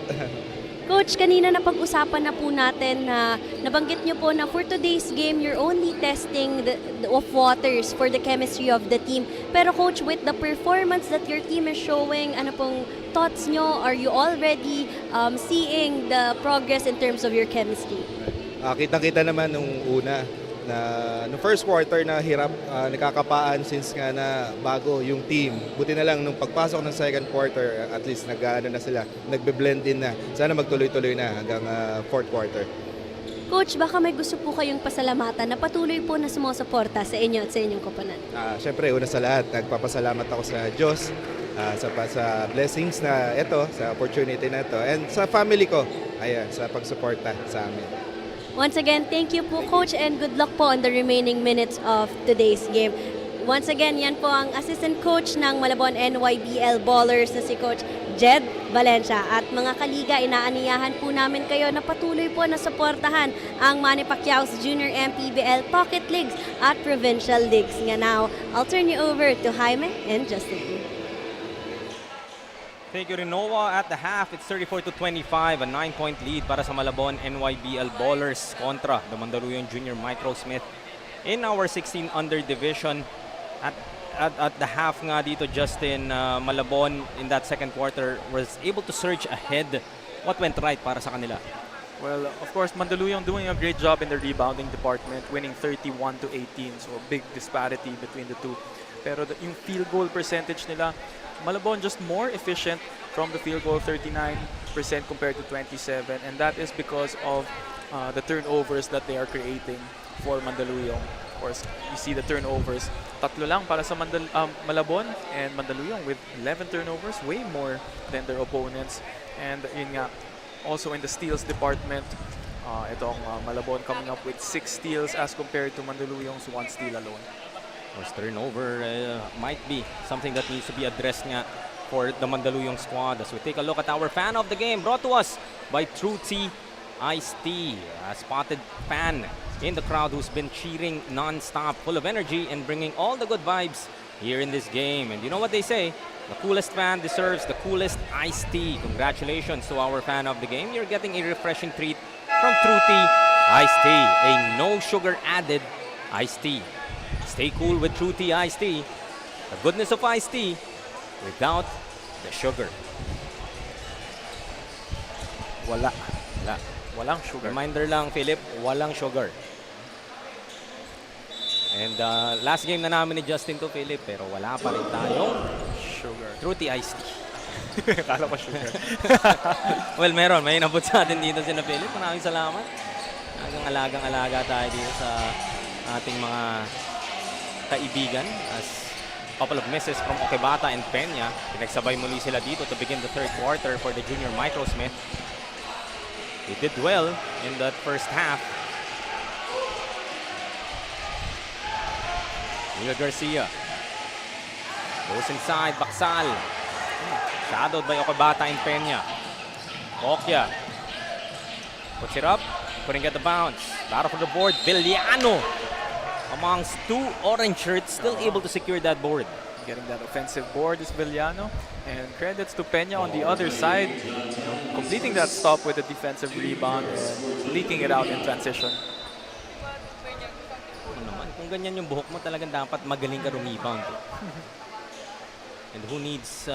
S6: Coach, kanina napag-usapan na po natin na nabanggit niyo po na for today's game, you're only testing the of waters for the chemistry of the team. Pero Coach, with the performance that your team is showing, ano pong thoughts nyo? Are you already seeing the progress in terms of your chemistry?
S7: Kitang-kita naman nung una na nung first quarter na hirap, nakakapaan since nga na bago yung team. Buti na lang nung pagpasok ng second quarter, at least na sila, nagbe-blend in na. Sana magtuloy-tuloy na hanggang fourth quarter.
S6: Coach, baka may gusto po kayong pasalamatan na patuloy po na sumusuporta sa inyo at sa inyong koponan.
S7: Siyempre, una sa lahat, nagpapasalamat ako sa Diyos sa blessings na ito, sa opportunity na ito, and sa family ko, ayan, sa pagsuporta sa amin.
S6: Once again, thank you po Coach and good luck po on the remaining minutes of today's game. Once again, yan po ang assistant coach ng Malabon NYBL Ballers na si Coach Jed Valencia. At mga kaliga, inaaniyahan po namin kayo na patuloy po na suportahan ang Manny Pacquiao's Junior MPBL Pocket Leagues at Provincial Leagues. Nga now, I'll turn you over to Jaime and Justin.
S3: Thank you, Rinoa. At the half, it's 34-25, a 9-point lead para sa Malabon NYBL Ballers kontra the Mandaluyong Junior Microsmith in our 16 under division. At the half nga dito, Justin, Malabon in that second quarter was able to surge ahead. What went right para sa kanila?
S4: Well, of course, Mandaluyong doing a great job in the rebounding department, winning 31-18, so a big disparity between the two. Pero yung field goal percentage nila, Malabon just more efficient from the field goal, 39% compared to 27%, and that is because of the turnovers that they are creating for Mandaluyong. Of course, you see the turnovers. Tatlo lang para sa Malabon, and Mandaluyong with 11 turnovers, way more than their opponents. And yun nga, also in the steals department, itong Malabon coming up with 6 steals as compared to Mandaluyong's 1 steal alone.
S3: First turnover might be something that needs to be addressed nga for the Mandaluyong squad. As we take a look at our fan of the game, brought to us by True Tea Iced Tea, a spotted fan in the crowd who's been cheering non-stop, full of energy and bringing all the good vibes here in this game. And you know what they say, the coolest fan deserves the coolest iced tea. Congratulations to our fan of the game. You're getting a refreshing treat from True Tea Iced Tea, a no sugar added iced tea. Stay cool with True Tea Iced Tea, the goodness of iced tea without the sugar.
S4: Walang sugar.
S3: Reminder lang, Philip, walang sugar. And last game na namin ni Justin to, Philip, pero wala pa rin tayong
S4: Sugar.
S3: True Tea Iced Tea.
S4: Kala ko sugar.
S3: Well, meron. May inabot sa atin dito si na Philip. Maraming salamat. Alagang-alaga tayo dito sa ating mga kaibigan. As a couple of misses from Okebata and Peña. Pinagsabay muli sila dito to begin the third quarter for the Junior Microsmith. They did well in that first half. Miguel Garcia goes inside, Baksal. Shadowed by Okebata and Peña. Okya puts it up, couldn't get the bounce. Battle for the board, Villano amongst two orange shirts, still able to secure that board.
S4: Getting that offensive board is Villano, and credits to Peña on the other side, completing that stop with a defensive rebound and leaking it out in transition.
S3: Kung ganyan yung buhok mo, talagang dapat magaling ka rebound. And who needs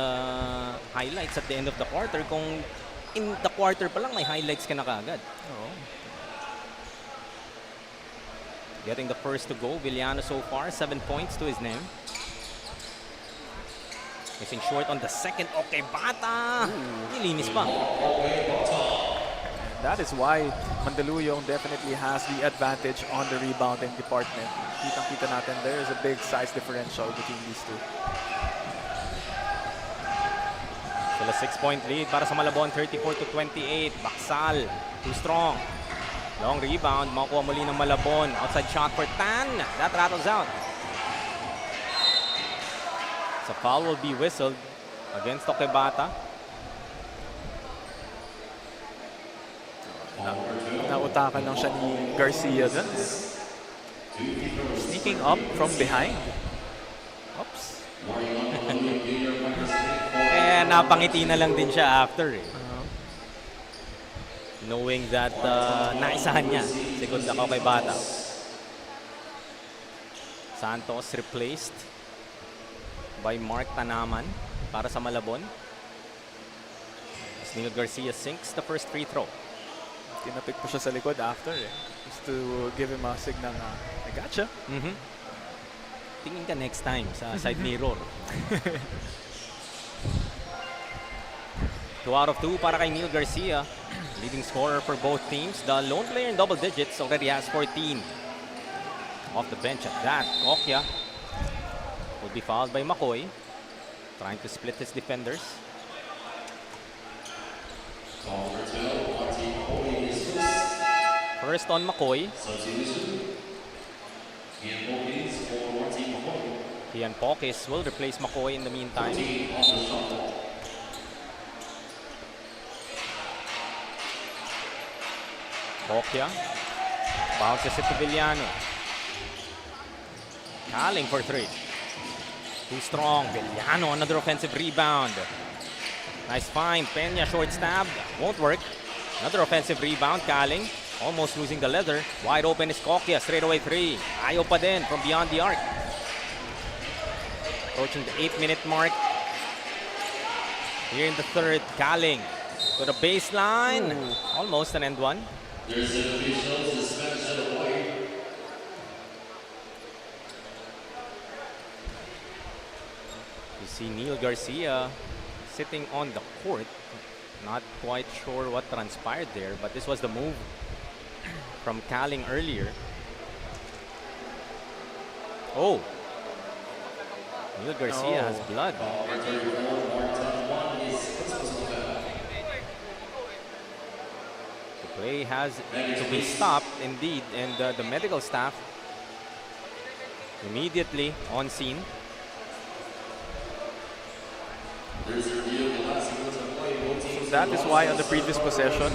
S3: highlights at the end of the quarter kung in the quarter pa lang may highlights ka na kaagad. Getting the first to go, Villano so far, 7 points to his name. Missing short on the second, Okebata. Nilinis pa.
S4: That is why Mandaluyong definitely has the advantage on the rebounding department. Kitang-kita natin, there is a big size differential between these two.
S3: Still a 6-point lead para sa Malabon, 34-28. Baksal, too strong. Long rebound, makuha muli ng Malabon. Outside shot for Tan. That rattles out. So foul will be whistled against Okebata.
S4: Nautakan lang siya ni Garcia dun. Sneaking up from behind. Oops.
S3: Napangiti na lang din siya after knowing that naisahan niya segunda ko kay Bata. Santos replaced by Mark Tanaman para sa Malabon. Miguel Garcia sinks the first free throw.
S4: Tinapik po siya sa likod after just to give him a signal na I gotcha.
S3: Tingin ka next time sa side mirror. 2 out of 2 para kay Neil Garcia. Leading scorer for both teams. The lone player in double digits already has 14. Off the bench at that, Okya will be fouled by McCoy. Trying to split his defenders. First on McCoy. Ian Pokis will replace McCoy in the meantime. Bokya. Bounces it to Villano. Calling for 3. Too strong. Villano, another offensive rebound. Nice find. Peña, short stab. Won't work. Another offensive rebound. Calling. Almost losing the leather. Wide open is Kokya. Straight away 3. Ayaw pa din from beyond the arc. Approaching the 8-minute mark. Here in the third, Kaling to the baseline. Almost an end one.
S5: There's an official suspension of white.
S3: You see Neil Garcia sitting on the court. Not quite sure what transpired there, but this was the move from Kaling earlier. Oh, Neil Garcia has blood. The play has to be stopped indeed, and the medical staff immediately on scene.
S4: So that is why on the previous possession,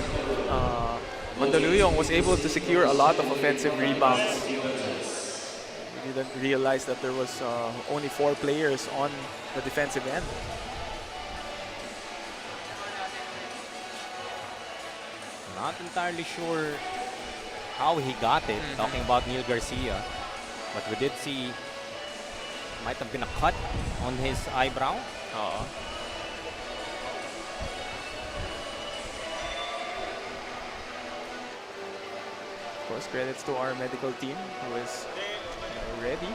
S4: Mandaluyong was able to secure a lot of offensive rebounds. We didn't realize that there was only 4 players on the defensive end.
S3: Not entirely sure how he got it, talking about Neil Garcia. But we did see might have been a cut on his eyebrow.
S4: Of course, credits to our medical team who is ready.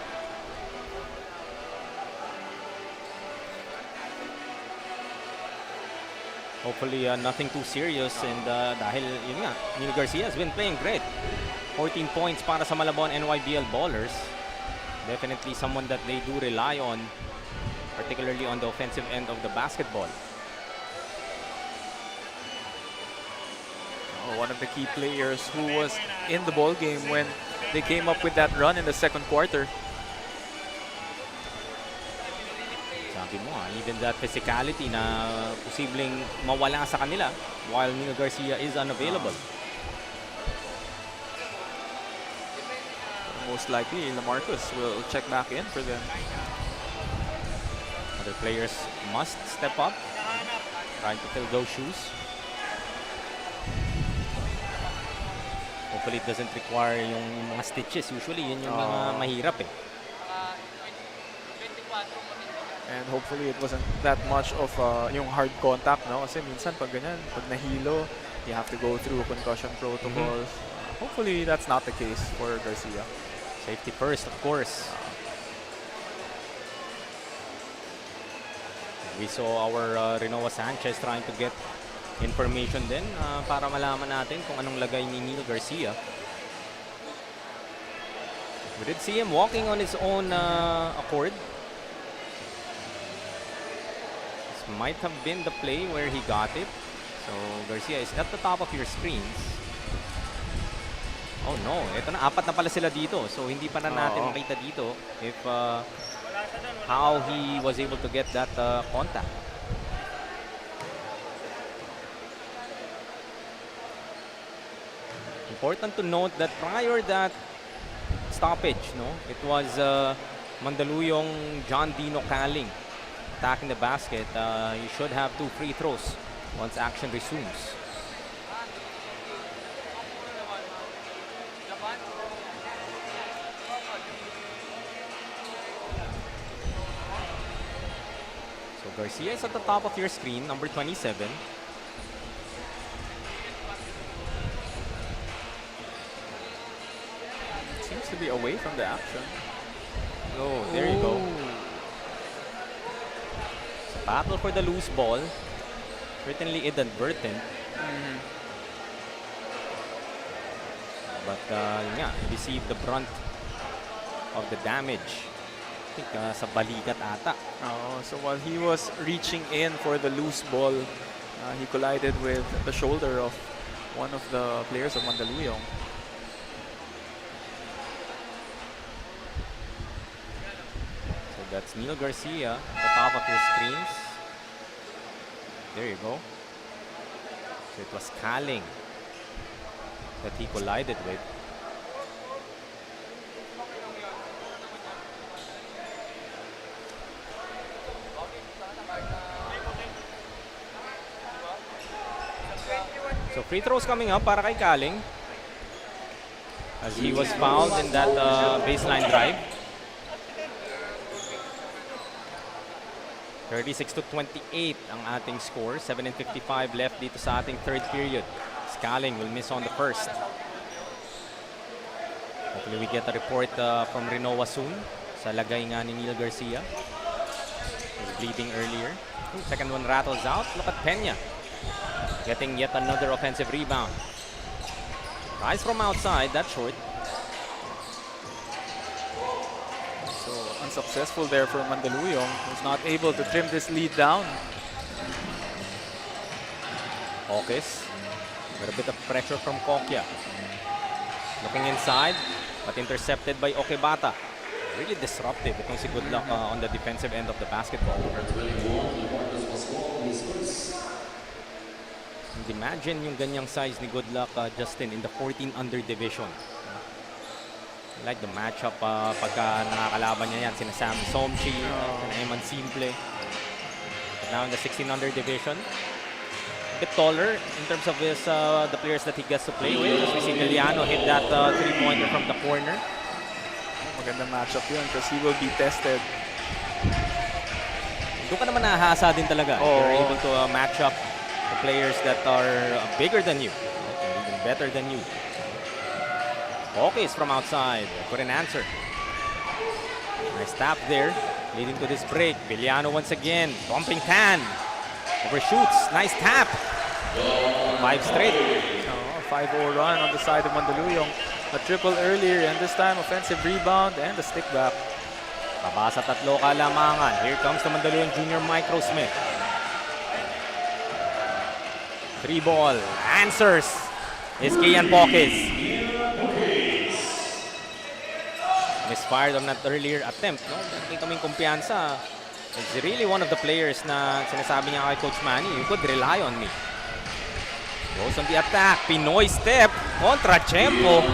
S3: Hopefully nothing too serious, and dahil yun nga, Neil Garcia has been playing great. 14 points para sa Malabon NYBL ballers. Definitely someone that they do rely on, particularly on the offensive end of the basketball.
S4: One of the key players who was in the ball game when they came up with that run in the second quarter.
S3: Sabi mo, even that physicality na posibleng mawala sa kanila while Neil Garcia is unavailable.
S4: Most likely, LaMarcus will check back in for them.
S3: Other players must step up, trying to fill those shoes. Hopefully it doesn't require yung mga stitches. Usually yun yung mga mahirap eh.
S4: And hopefully it wasn't that much of yung hard contact, no? Kasi minsan pag ganyan, pag nahilo, you have to go through concussion protocols. Hopefully that's not the case for Garcia.
S3: Safety first, of course. We saw our Renoa Sanchez trying to get information din para malaman natin kung anong lagay ni Neil Garcia. We did see him walking on his own accord. This might have been the play where he got it. So Garcia is at the top of your screens. Oh no, ito na, 4 na pala sila dito. So hindi pa na natin makita dito if how he was able to get that contact. Important to note that prior that stoppage, no, it was Mandaluyong John Dino Kaling attacking the basket. You should have 2 free throws once action resumes. So Garcia is at the top of your screen, number 27.
S4: To be away from the action.
S3: Oh, there you go. So battle for the loose ball. Certainly inadvertent. But yeah, received the brunt of the damage. I think sa balikat ata.
S4: So while he was reaching in for the loose ball, he collided with the shoulder of one of the players of Mandaluyong.
S3: that's Neil Garcia at the top of your screens. There you go. So it was Kaling that he collided with. So free throws coming up para kay Kaling, as he was fouled in that baseline drive. 36-28 ang ating score. 7:55 left dito sa ating third period. Kaling will miss on the first. Hopefully we get a report from Rinoa soon sa lagay nga ni Neil Garcia. He was bleeding earlier. Second one rattles out. Look at Peña getting yet another offensive rebound. Rise from outside, that's short.
S4: So unsuccessful there for Mandaluyong, who's not able to trim this lead down.
S3: Hawkes with a bit of pressure from Kokya. Looking inside, but intercepted by Okebata. Really disruptive itong si Goodluck on the defensive end of the basketball. And imagine yung ganyang size ni Goodluck, Justin, in the 14 under division. I like the matchup pagka nakakalaban niya yan. Sina Sam Somchi, sina Eman Simple. But now in the 16 under division, a bit taller in terms of his the players that he gets to play with. As we see Miliano hit that three-pointer from the corner.
S4: Magandang matchup yun because he will be tested.
S3: Doon ka naman nahasa din talaga. You're able to match up the players that are bigger than you, even better than you. Hawkes from outside, couldn't answer. Nice tap there, leading to this break. Villano once again, bumping Tan. Overshoots, nice tap. 5 straight.
S4: 5-0 run on the side of Mandaluyong. A triple earlier and this time offensive rebound and the stick back.
S3: Babasa tatlo kalamangan. Here comes the Mandaluyong Junior Microsmith. 3 ball, answers is Kian Pokes. Misfired on that earlier attempt. No? Hindi kaming kumpiyansa. He's really one of the players na sinasabi niya kay Coach Manny, you could rely on me. Goes on the attack. Pinoy step kontra Chempo.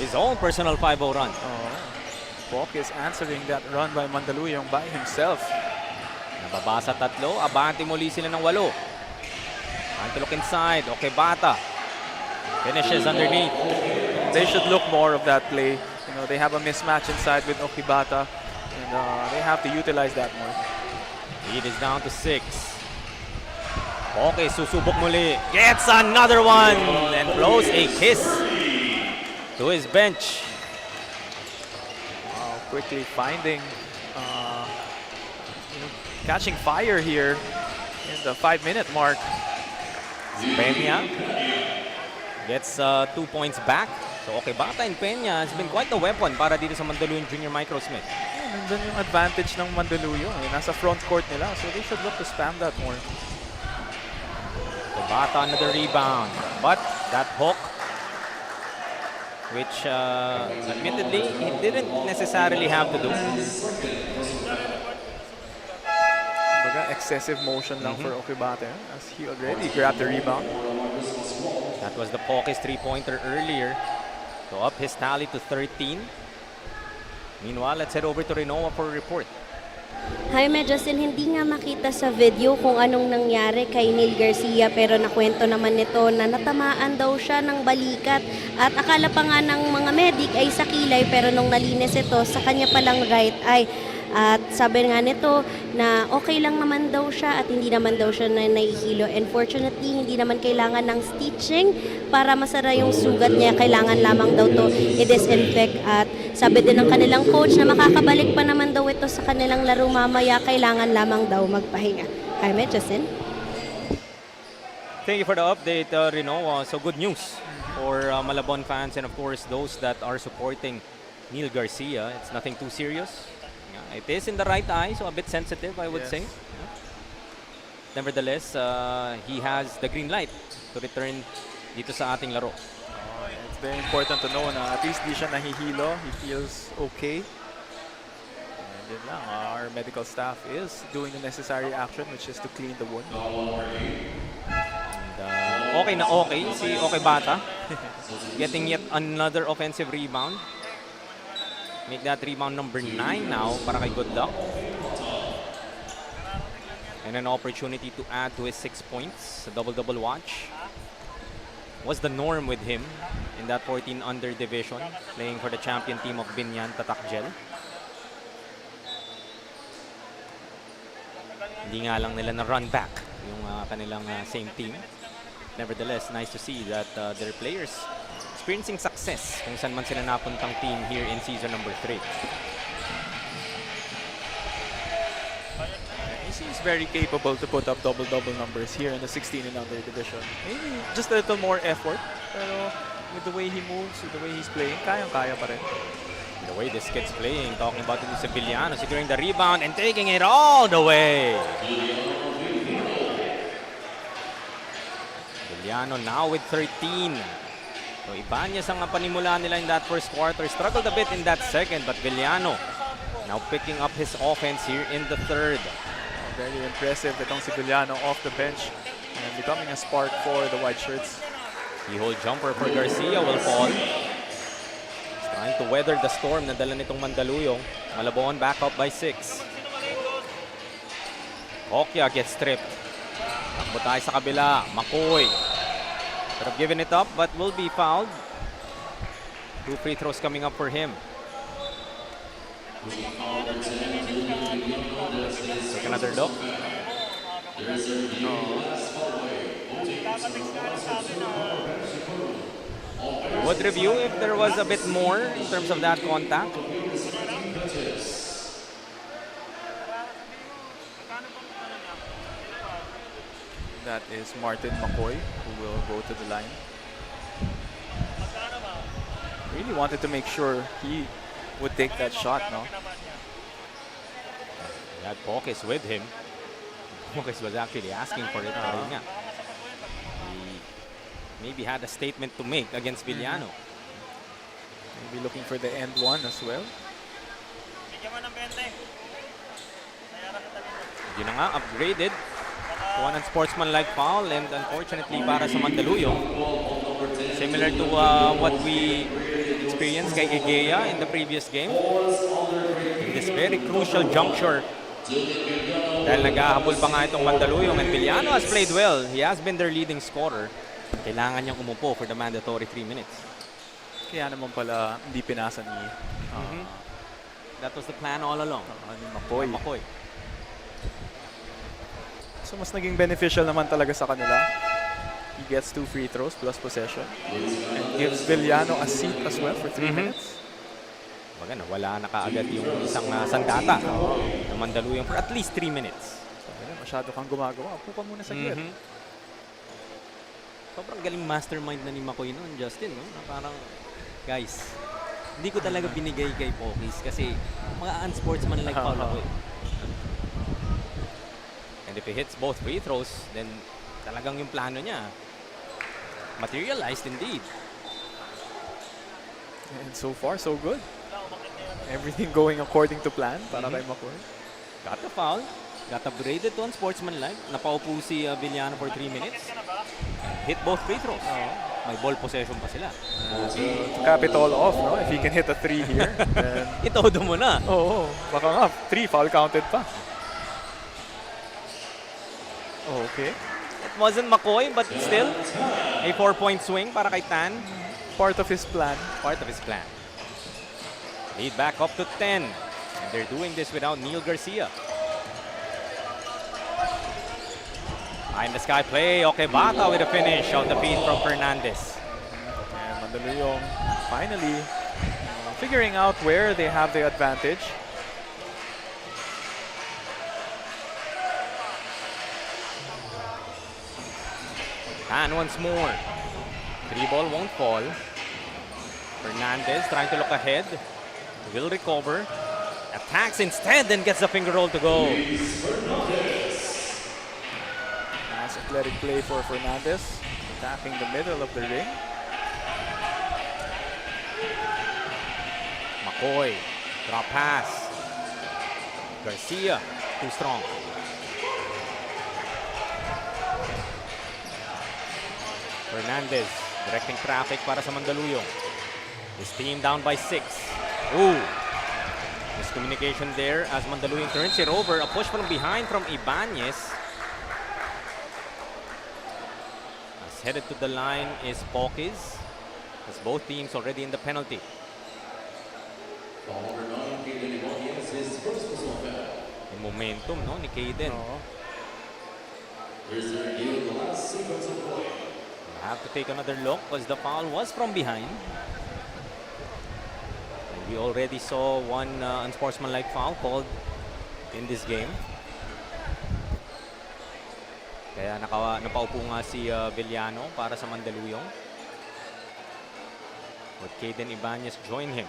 S3: His own personal 5-0 run.
S4: Pokes answering that run by Mandaluyong by himself.
S3: Nababasa tatlo. Abante muli sila ng 8. Time to look inside. Okebata finishes underneath.
S4: They should look more of that play. You know, they have a mismatch inside with Okebata, and they have to utilize that more.
S3: Lead is down to 6. Okay, susubok muli. Gets another one and blows a kiss to his bench.
S4: Quickly finding, catching fire here in the 5-minute mark.
S3: Peña gets 2 points back. So Okebata and Peña has been quite a weapon para dito sa Mandaluyong Junior Microsmith.
S4: Nandun yung advantage ng Mandaluyong. Nasa front court nila, so they should look to spam that more.
S3: Okebata another rebound. But that hook, which admittedly he didn't necessarily have to do.
S4: Excessive motion lang for Okebata as he already grabbed the rebound.
S3: That was the Pokes 3-pointer earlier to up his tally to 13. Meanwhile, let's head over to Rinoa for a report.
S6: Jaime, Justin, hindi nga makita sa video kung anong nangyari kay Neil Garcia pero nakwento naman nito na natamaan daw siya ng balikat at akala pa nga ng mga medic ay sa kilay pero nung nalinis ito sa kanya palang right eye. At sabi nga nito na okay lang naman daw siya at hindi naman daw siya na nahihilo. And fortunately, hindi naman kailangan ng stitching para masara yung sugat niya. Kailangan lamang daw to i-disinfect. At sabi din ng kanilang coach na makakabalik pa naman daw ito sa kanilang laro mamaya. Kailangan lamang daw magpahinga. Jaime, Justin?
S3: Thank you for the update, Rinoa. So good news for Malabon fans and of course those that are supporting Neil Garcia. It's nothing too serious. It is in the right eye, so a bit sensitive, I would say. Nevertheless, he has the green light to return dito sa ating laro.
S4: It's very important to know na at least di siya nahihilo. He feels okay. Yun lang, our medical staff is doing the necessary action, which is to clean the wound.
S3: And okay na okay si Okay Bata. Getting yet another offensive rebound. Make that rebound number 9 now para kay Good Luck. And an opportunity to add to his 6 points. A double-double watch. Was the norm with him in that 14 under division, playing for the champion team of Binyan Tatakjel. Hindi nga lang nila na run back yung kanilang same team. Nevertheless, nice to see that their players experiencing success kung saan man sila napuntang team here in season number 3.
S4: He seems very capable to put up double-double numbers here in the 16 and under division. Maybe just a little more effort, pero with the way he moves, with the way he's playing, kayang-kaya pa rin.
S3: The way this kid's playing, talking about it to Villano, securing the rebound and taking it all the way. Villano now with 13. So Ibanez ang panimula nila in that first quarter. Struggled a bit in that second, but Villano now picking up his offense here in the third.
S4: Very impressive itong si Villano off the bench and becoming a spark for the White Shirts.
S3: Keyhole jumper for Garcia will fall. He's trying to weather the storm na dala nitong Mandaluyong. Malabon back up by 6. Okya gets stripped. Takbo tayo sa kabila. McCoy. Could have given it up but will be fouled. 2 free throws coming up for him. Take another look. Would review if there was a bit more in terms of that contact.
S4: That is Martin McCoy who will go to the line. Really wanted to make sure he would take that shot, no?
S3: He had Pokes with him. Pokes was actually asking for it. Pero nga, he maybe had a statement to make against Villano.
S4: Maybe looking for the end one as well.
S3: Yun na nga, upgraded to an unsportsmanlike foul, and unfortunately para sa Mandaluyong, similar to what we experienced kay Egea in the previous game. In this very crucial juncture, dahil naghahabol pa nga itong Mandaluyong, and Villano has played well. He has been their leading scorer. Kailangan niyang umupo for the mandatory 3 minutes.
S4: Kaya naman pala hindi pinasa ni
S3: That was the plan all along.
S4: McCoy.
S3: McCoy.
S4: So mas naging beneficial naman talaga sa kanila. He gets 2 free throws plus possession and gives Villano a seat as well for 3 minutes.
S3: Maganda, wala na kaagad yung isang sandata ng Mandaluyong for at least 3 minutes.
S4: So, masyado kang gumagawa. Upo ka muna sa grid.
S3: Sobrang galing mastermind na ni McCoy noon, Justin, no? Na parang, guys, hindi ko talaga binigay kay Pokis kasi mga unsportsmanlike foul ako eh. And if he hits both free throws, then talagang yung plano niya materialized indeed.
S4: And so far, so good. Everything going according to plan para kay McCoy.
S3: Got the foul, got upgraded to unsportsmanlike. Napaupo si Villano for 3 minutes. Hit both free throws. May ball possession pa sila.
S4: To cap it all off, no? If he can hit a 3 here, then...
S3: Itodo mo na.
S4: Oo, baka nga, 3 foul counted pa. Okay.
S3: It wasn't McCoy, but still, a 4-point swing para kay Tan.
S4: Part of his plan.
S3: Part of his plan. Lead back up to 10. And they're doing this without Neil Garcia. Behind the sky play. Okay, Bata with a finish of the feed from Fernandez.
S4: And Mandaluyong finally figuring out where they have the advantage.
S3: And once more. 3 ball won't fall. Fernandez trying to look ahead. Will recover. Attacks instead, then gets the finger roll to go.
S4: Nice athletic play for Fernandez. Attacking the middle of the ring.
S3: McCoy. Drop pass. Garcia, too strong. Fernandez, directing traffic para sa Mandaluyong. His team down by 6. Ooh! Miscommunication there as Mandaluyong turns it over. A push from behind from Ibanez. As headed to the line is Pokis. As both teams already in the penalty. Yung momentum, no, ni Caden. Have to take another look because the foul was from behind. And we already saw one unsportsmanlike foul called in this game. Kaya napaupo nga si Villano para sa Mandaluyong. But Caden Ibanez join him.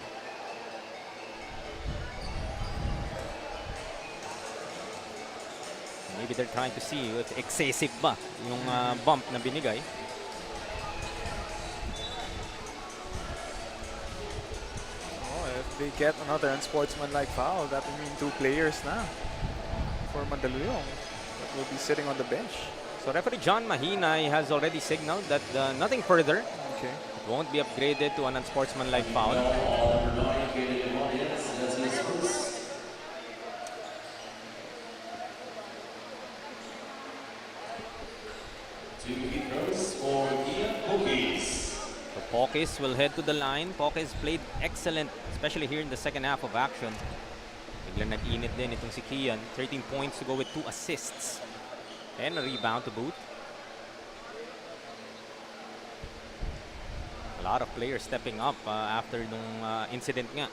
S3: Maybe they're trying to see if excessive ba yung bump na binigay.
S4: If they get another unsportsmanlike foul, that will mean 2 players na for Mandaluyong that will be sitting on the bench.
S3: So referee John Mahinay has already signaled that nothing further.
S4: Okay.
S3: It won't be upgraded to an unsportsmanlike foul. So Pokis will head to the line. Pokis played excellent, especially here in the second half of action. Biglang nag-init din itong si Kian. 13 points to go with 2 assists. And a rebound to boot. A lot of players stepping up after nung incident nga.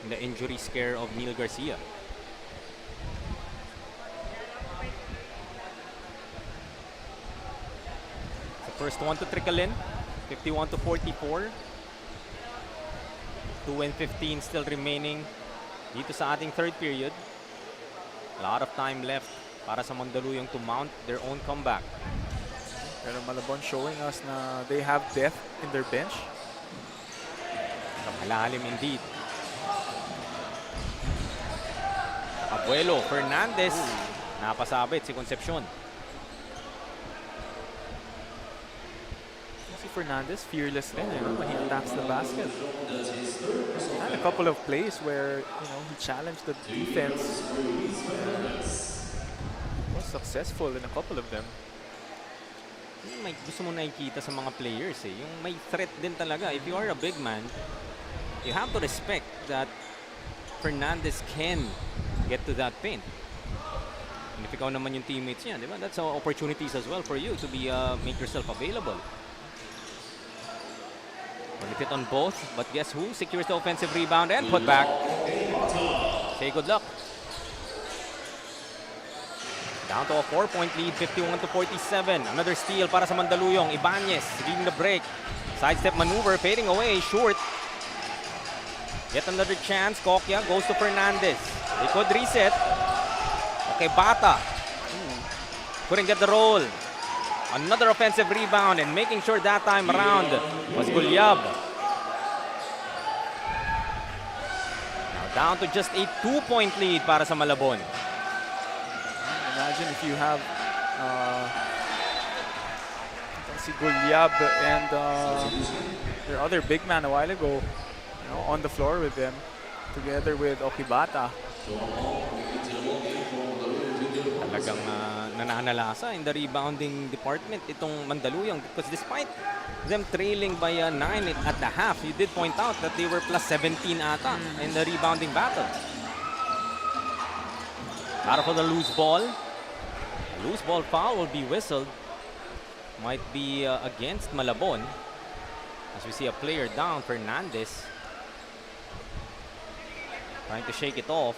S3: In the injury scare of Neil Garcia. The first one to trickle in. 51 to 44. 2 and 15 still remaining dito sa ating third period. A lot of time left para sa Mandaluyong to mount their own comeback.
S4: Pero Malabon showing us na they have depth in their bench.
S3: Malalim indeed. Abuelo, Fernandez. Napasabit si Concepcion.
S4: Si Fernandez, fearless rin when he attacks the basket. And a couple of plays where he challenged the defense. Was successful in a couple of them.
S3: May gusto mo nakikita sa mga players eh. Yung may threat din talaga. If you are a big man, you have to respect that Fernandez can get to that paint. And if ikaw naman yung teammates niya, di ba? That's opportunities as well for you to be make yourself available. Benefit on both, but guess who secures the offensive rebound and put back? Say good luck. Down to a 4-point lead, 51 to 47. Another steal para sa Mandaluyong. Ibanez leading the break. Sidestep maneuver, fading away, short. Yet another chance. Kokya goes to Fernandez. They could reset. Okay, Bata. Couldn't get the roll. Another offensive rebound, and making sure that time around was Gulyab. Now down to just a 2-point lead para sa Malabon.
S4: Imagine if you have si Gulyab and their other big man a while ago, on the floor with them, together with Okibata.
S3: Talagang nananalasa in the rebounding department itong Mandaluyong, because despite them trailing by 9 at the half, you did point out that they were plus 17 ata in the rebounding battle. Para for the loose ball. A loose ball foul will be whistled. Might be against Malabon. As we see a player down, Fernandez. Trying to shake it off.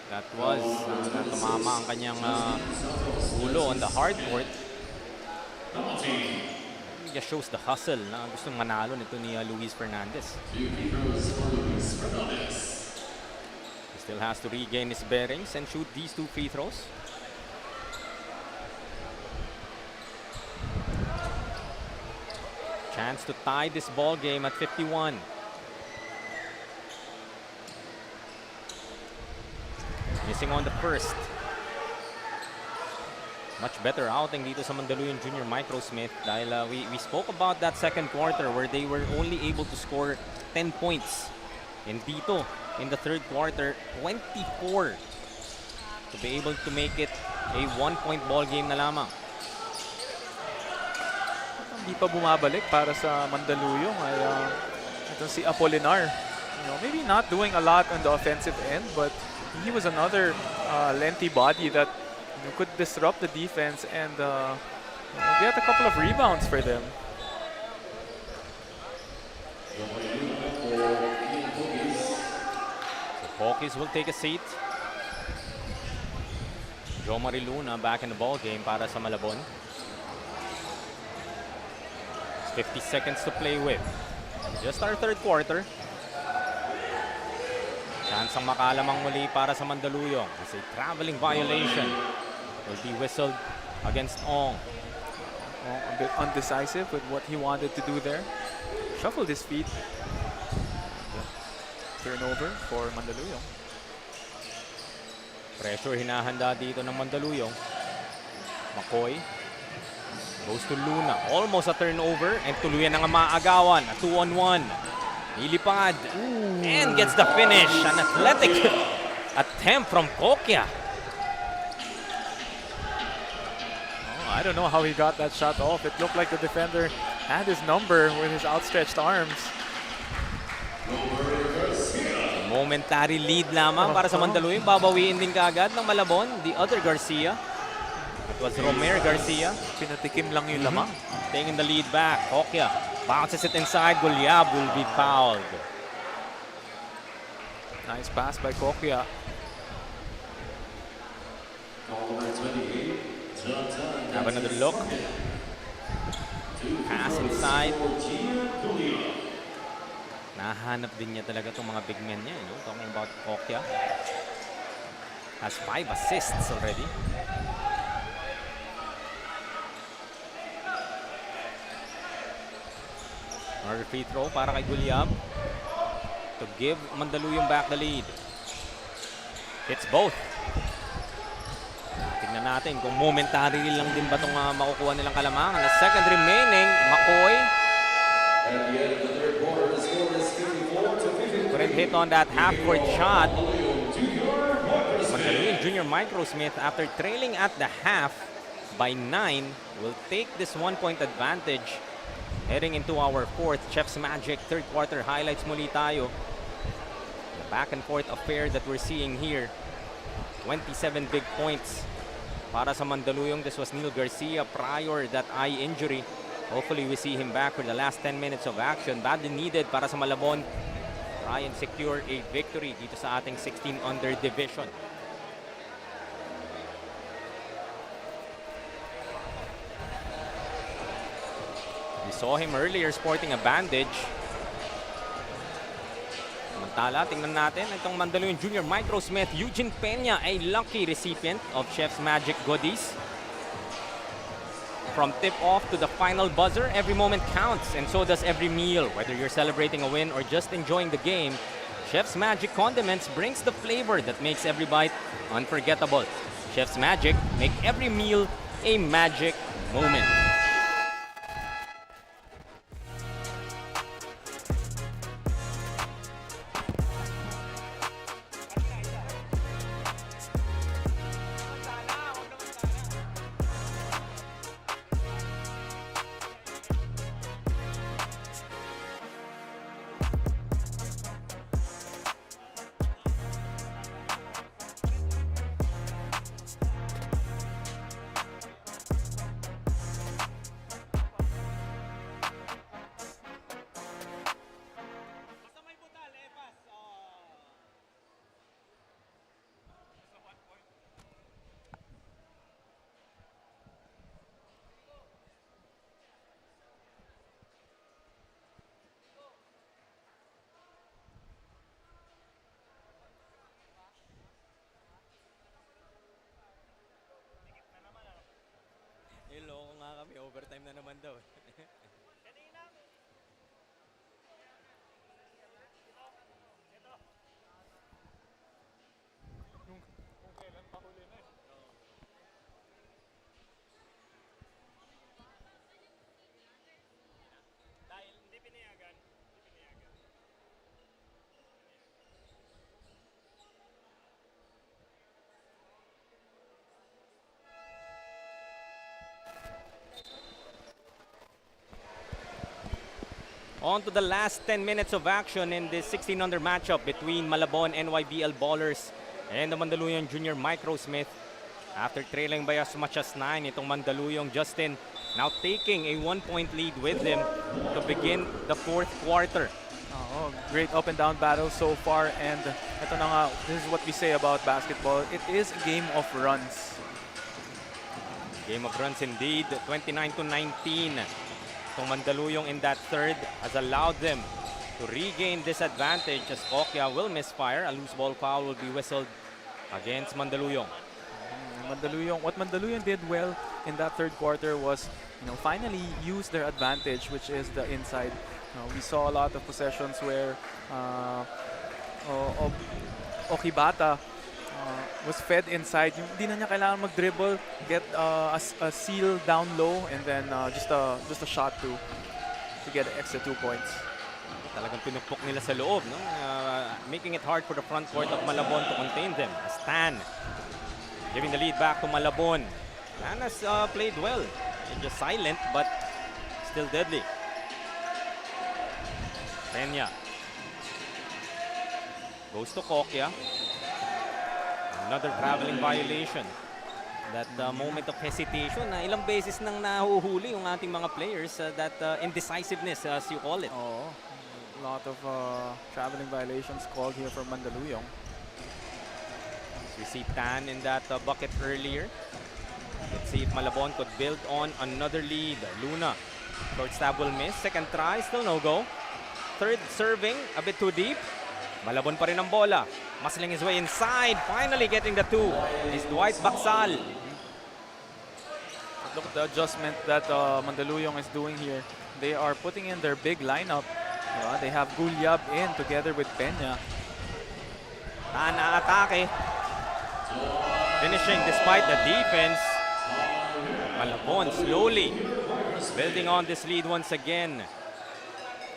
S3: That was tumama ang kanyang ulo on the hardcourt. It just shows the hustle na gustong manalo nito ni Luis Fernandez. He still has to regain his bearings and shoot these 2 free throws. Chance to tie this ball game at 51. Missing on the first. Much better outing dito sa Mandaluyong Junior Microsmith dahil we spoke about that second quarter where they were only able to score 10 points. And dito, in the third quarter, 24 to be able to make it a 1-point ball game na lamang.
S4: Hindi pa bumabalik para sa Mandaluyong ay ito si Apolinar. Maybe not doing a lot on the offensive end, but he was another lengthy body that could disrupt the defense and get a couple of rebounds for them.
S3: So Pokis will take a seat. Joe Mariluna back in the ball game para sa Malabon. 50 seconds to play with. Just our third quarter. Chance ang makalamang muli para sa Mandaluyong. It's a traveling violation. Will be whistled against Ong.
S4: A bit undecisive with what he wanted to do there. Shuffled his feet. Turnover for Mandaluyong.
S3: Pressure hinahanda dito ng Mandaluyong. McCoy goes to Luna. Almost a turnover and tuluyan na nga maagawan. A 2-on-1. Nilipad. And gets the finish. An athletic attempt from Kokya.
S4: I don't know how he got that shot off. It looked like the defender had his number with his outstretched arms.
S3: Momentary lead lamang para sa Mandaluyong. Babawiin din kaagad ng Malabon. The other Garcia. It was Romer Garcia.
S4: Pinatikim lang yung lamang.
S3: Taking the lead back. Kokya bounces it inside. Gulyab will be fouled.
S4: Nice pass by Kokya.
S3: Have another look. Pass inside. Nahanap din niya talaga itong mga big men niya. Talking about Kokya. Has 5 assists already. Another free throw para kay Gulyab to give Mandaluyong back the lead. It's both. Tignan natin kung momentary lang din ba itong makukuha nilang kalamangan. The second remaining, McCoy. Couldn't hit on that half-court shot. Mandaluyong Junior Microsmith, after trailing at the half by 9, will take this 1-point advantage heading into our fourth Chef's Magic third quarter highlights muli tayo. The back and forth affair that we're seeing here. 27 big points para sa Mandaluyong. This was Neil Garcia prior that eye injury. Hopefully we see him back for the last 10 minutes of action. Badly needed para sa Malabon. Try and secure a victory dito sa ating 16 under division. We saw him earlier sporting a bandage. Samantala, tingnan natin itong Mandaluyong Junior Microsmith. Eugene Peña, a lucky recipient of Chef's Magic goodies. From tip-off to the final buzzer, every moment counts, and so does every meal. Whether you're celebrating a win or just enjoying the game, Chef's Magic Condiments brings the flavor that makes every bite unforgettable. Chef's Magic, make every meal a magic moment. Loko nga kami, overtime na naman daw. On to the last 10 minutes of action in this 16-under matchup between Malabon NYBL Ballers and the Mandaluyong Junior Microsmith. After trailing by as much as 9, itong Mandaluyong, Justin, now taking a 1-point lead with them to begin the fourth quarter.
S4: Oh, great up and down battle so far, and ito na nga, this is what we say about basketball. It is a game of runs.
S3: Game of runs indeed, 29-19. Itong Mandaluyong in that third has allowed them to regain this advantage as Kokya will misfire. A loose ball foul will be whistled against Mandaluyong.
S4: What Mandaluyong did well in that third quarter was, finally use their advantage, which is the inside. We saw a lot of possessions where Okibata was fed inside. Hindi na niya kailangan mag-dribble, get a seal down low, and then just a shot to get an extra 2 points.
S3: Talagang pinupok nila sa loob, no? Making it hard for the front court of Malabon to contain them. As Tan giving the lead back to Malabon. Tan has played well. Just silent, but still deadly. Peña goes to Kokya. Another traveling violation. That moment of hesitation, ilang beses nang nahuhuli yung ating mga players, that indecisiveness as you call it.
S4: Oh, a lot of traveling violations called here for Mandaluyong.
S3: We see Tan in that bucket earlier. Let's see if Malabon could build on another lead. Luna, short stab will miss. Second try, still no go. Third serving, a bit too deep. Malabon pa rin ang bola. Muscling his way inside. Finally getting the two is Dwight Baksal.
S4: Look at the adjustment that Mandaluyong is doing here. They are putting in their big lineup. They have Gulyab in together with Peña.
S3: Tan atake. Finishing despite the defense. Malabon slowly building on this lead once again.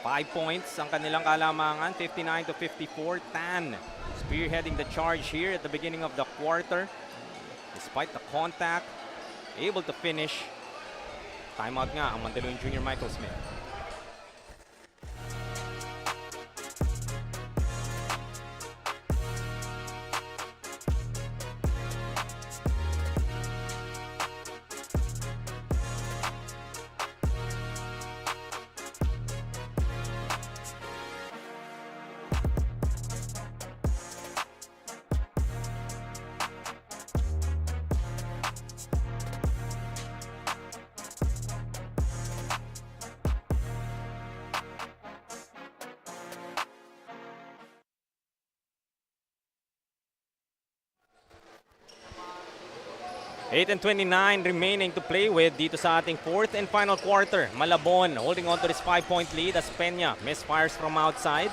S3: 5 points ang kanilang kalamangan, 59-54. Tan spearheading the charge here at the beginning of the quarter. Despite the contact, able to finish. Timeout nga ang Mandaluyong Junior Microsmith. Eight and 29 remaining to play with dito sa ating fourth and final quarter. Malabon holding on to this 5-point lead as Peña misfires from outside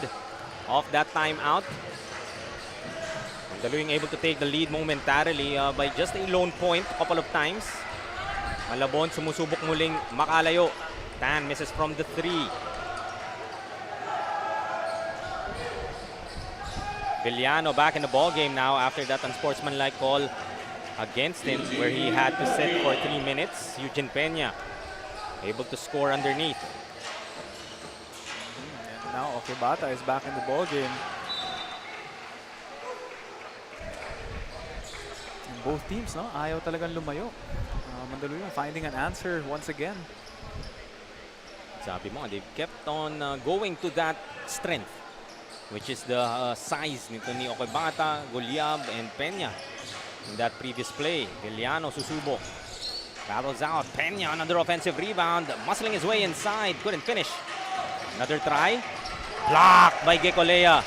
S3: off that timeout. Mandaluyong able to take the lead momentarily by just a lone point a couple of times. Malabon sumusubok muling makalayo. Tan misses from the 3. Villano back in the ball game now after that unsportsmanlike call against him where he had to sit for 3 minutes. Eugene Peña able to score underneath.
S4: And now Okibata is back in the ball game. And both teams, ayaw talagang lumayo. Mandaluyong finding an answer once again.
S3: Sabi mo, they've kept on going to that strength, which is the size nito ni Okibata, Gulyab, and Peña. In that previous play, Villano susubok. Battles out. Peña, another offensive rebound. Muscling his way inside. Couldn't finish. Another try. Blocked by Gekolea.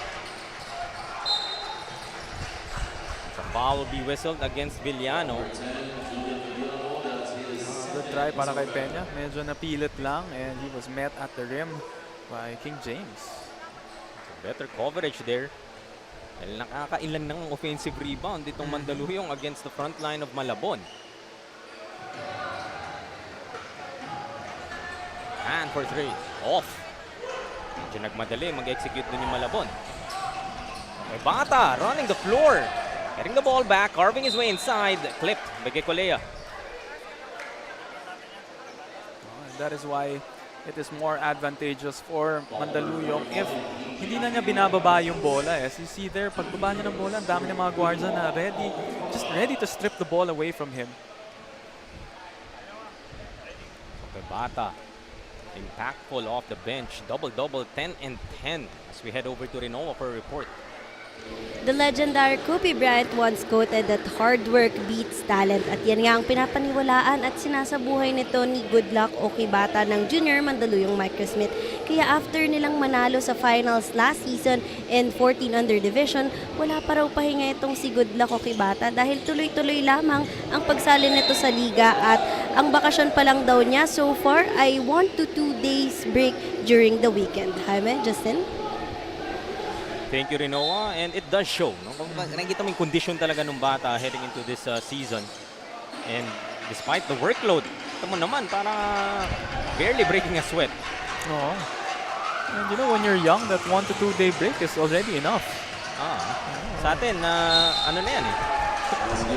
S3: The foul will be whistled against Villano.
S4: Good try para kay Peña. Medyo napilit lang and he was met at the rim by King James.
S3: Better coverage there. Dahil nakakailan ng offensive rebound itong Mandaluyong against the front line of Malabon. And for 3. Off. Medyo nagmadali mag-execute dun yung Malabon. Bata running the floor. Getting the ball back. Carving his way inside. Clipped by Gekolea.
S4: That is why it is more advantageous for Mandaluyong if hindi na niya binababa yung bola. As you see there, pagbaba niya ng bola, ang dami ng mga guardia na just ready to strip the ball away from him.
S3: Bata, impactful off the bench. Double-double, 10 and 10 as we head over to Rinoa for a report.
S6: The legendary Kobe Bryant once quoted that hard work beats talent at yan nga ang pinapaniwalaan at sinasabuhay nito ni Goodluck Okibata ng Junior Mandaluyong Microsmith. Kaya after nilang manalo sa finals last season in 14 under division, wala pa raw pahinga itong si Goodluck Okibata dahil tuloy-tuloy lamang ang pagsali nito sa liga at ang bakasyon pa lang daw niya so far ay 1 to 2 days break during the weekend. Jaime, Justin?
S3: Thank you, Rinoa. And it does show. No? Nakikita mo yung condition talaga ng bata heading into this season. And despite the workload, ito mo naman, para barely breaking a sweat.
S4: Oo. And you know, when you're young, that 1 to 2 day break is already enough.
S3: Sa atin, ano na yan eh.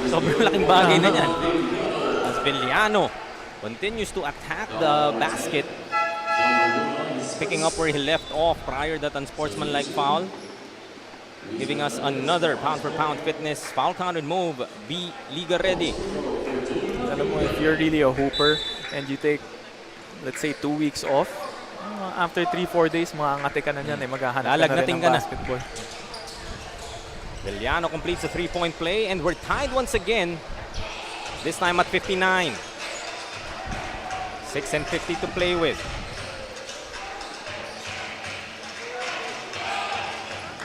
S3: Sobrang laking bagay na yan. As Villano continues to attack the basket. Picking up where he left off prior that unsportsmanlike foul. Giving us another pound-for-pound fitness foul-counted move. Be Liga ready.
S4: Alam mo, if you're really a hooper and you take, let's say, 2 weeks off, after 3-4 days, makangati ka na niyan eh. Maghahanap ka na rin ng basketball.
S3: Villano completes the three-point play and we're tied once again. This time at 59. 6 and 50 to play with.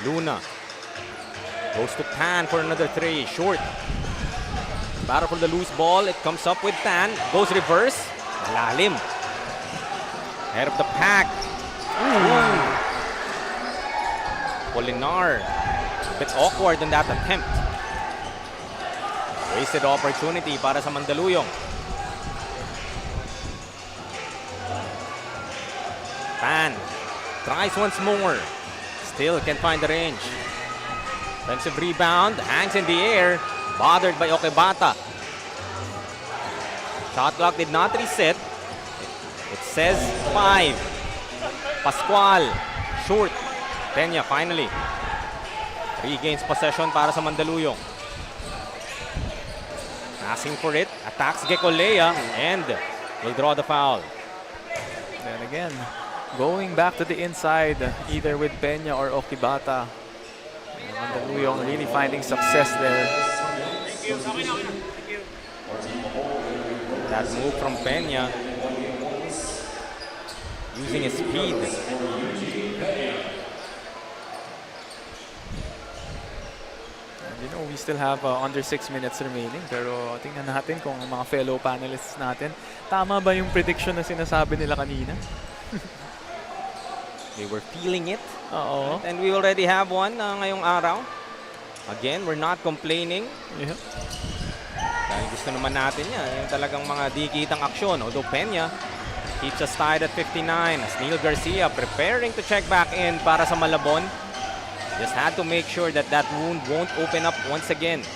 S3: Luna goes to Tan for another three. Short. Battle for the loose ball. It comes up with Tan. Goes reverse. Lalim. Head of the pack. Polinar. A bit awkward in that attempt. Wasted opportunity para sa Mandaluyong. Tan tries once more. Still can't find the range. Defensive rebound, hangs in the air, bothered by Okibata. Shot clock did not reset. It says 5. Pascual, short. Peña finally. Regains possession para sa Mandaluyong. Passing for it, attacks Gekolea, and will draw the foul.
S4: Then again, going back to the inside, either with Peña or Okibata. Mandaluyong really finding success there.
S3: That move from Peña, using his speed.
S4: And you know, we still have under 6 minutes remaining. Pero tingnan natin kung ang mga fellow panelists natin, tama ba yung prediction na sinasabi nila kanina?
S3: They were feeling it.
S4: Oo.
S3: And we already have one ngayong araw. Again, we're not complaining.
S4: Yeah.
S3: Dahil gusto naman natin yan. Yung talagang mga di-kitang aksyon. Although Peña keeps us tied at 59. As Neil Garcia preparing to check back in para sa Malabon. Just had to make sure that that wound won't open up once again.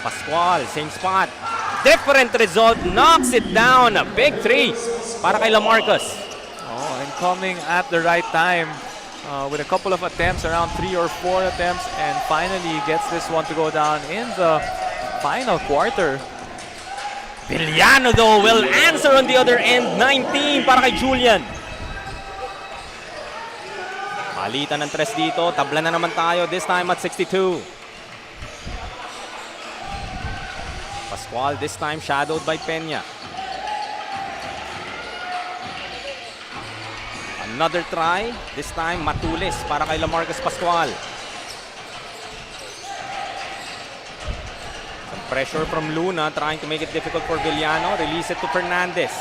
S3: Pascual, same spot. Different result. Knocks it down. A big three para kay Lamarcus.
S4: Oh, and coming at the right time with a couple of attempts, around 3 or 4 attempts, and finally gets this one to go down in the final quarter.
S3: Villano though will answer on the other end. 19 para kay Julian. Palitan ng tres dito. Tabla na naman tayo. This time at 62. Pascual this time shadowed by Peña. Another try. This time Matulis para kay Lamarcus Pascual. Some pressure from Luna trying to make it difficult for Villano. Release it to Fernandez.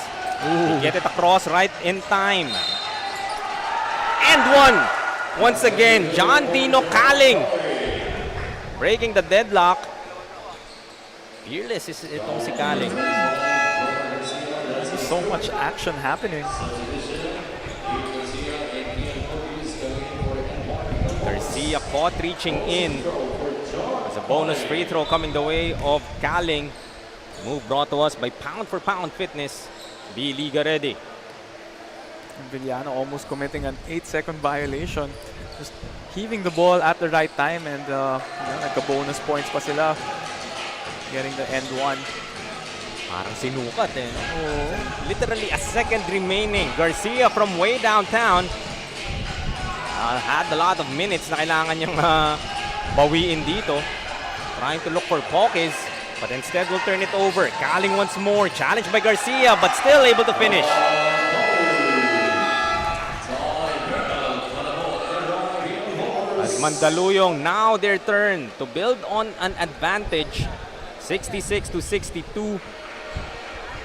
S3: Get it across right in time. And one. Once again, John Dino Kaling. Breaking the deadlock. Fearless is itong si Kaling.
S4: So much action happening.
S3: Garcia caught reaching in. As a bonus free throw coming the way of Kaling. Move brought to us by Pound for Pound Fitness. Be Liga ready.
S4: Villano almost committing an 8-second violation. Just heaving the ball at the right time and nagka-bonus points pa sila. Getting the end one.
S3: Parang sinukat eh. No? Literally a second remaining. Garcia from way downtown had a lot of minutes na kailangan niyang bawiin dito. Trying to look for pockets, but instead will turn it over. Kaling once more, challenged by Garcia, but still able to finish. As Mandaluyong, now their turn to build on an advantage. 66 to 62.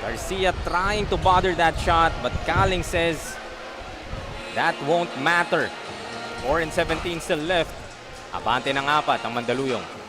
S3: Garcia trying to bother that shot, but Kaling says that won't matter. 4 and 17 still left. Abante ng 4 ang Mandaluyong.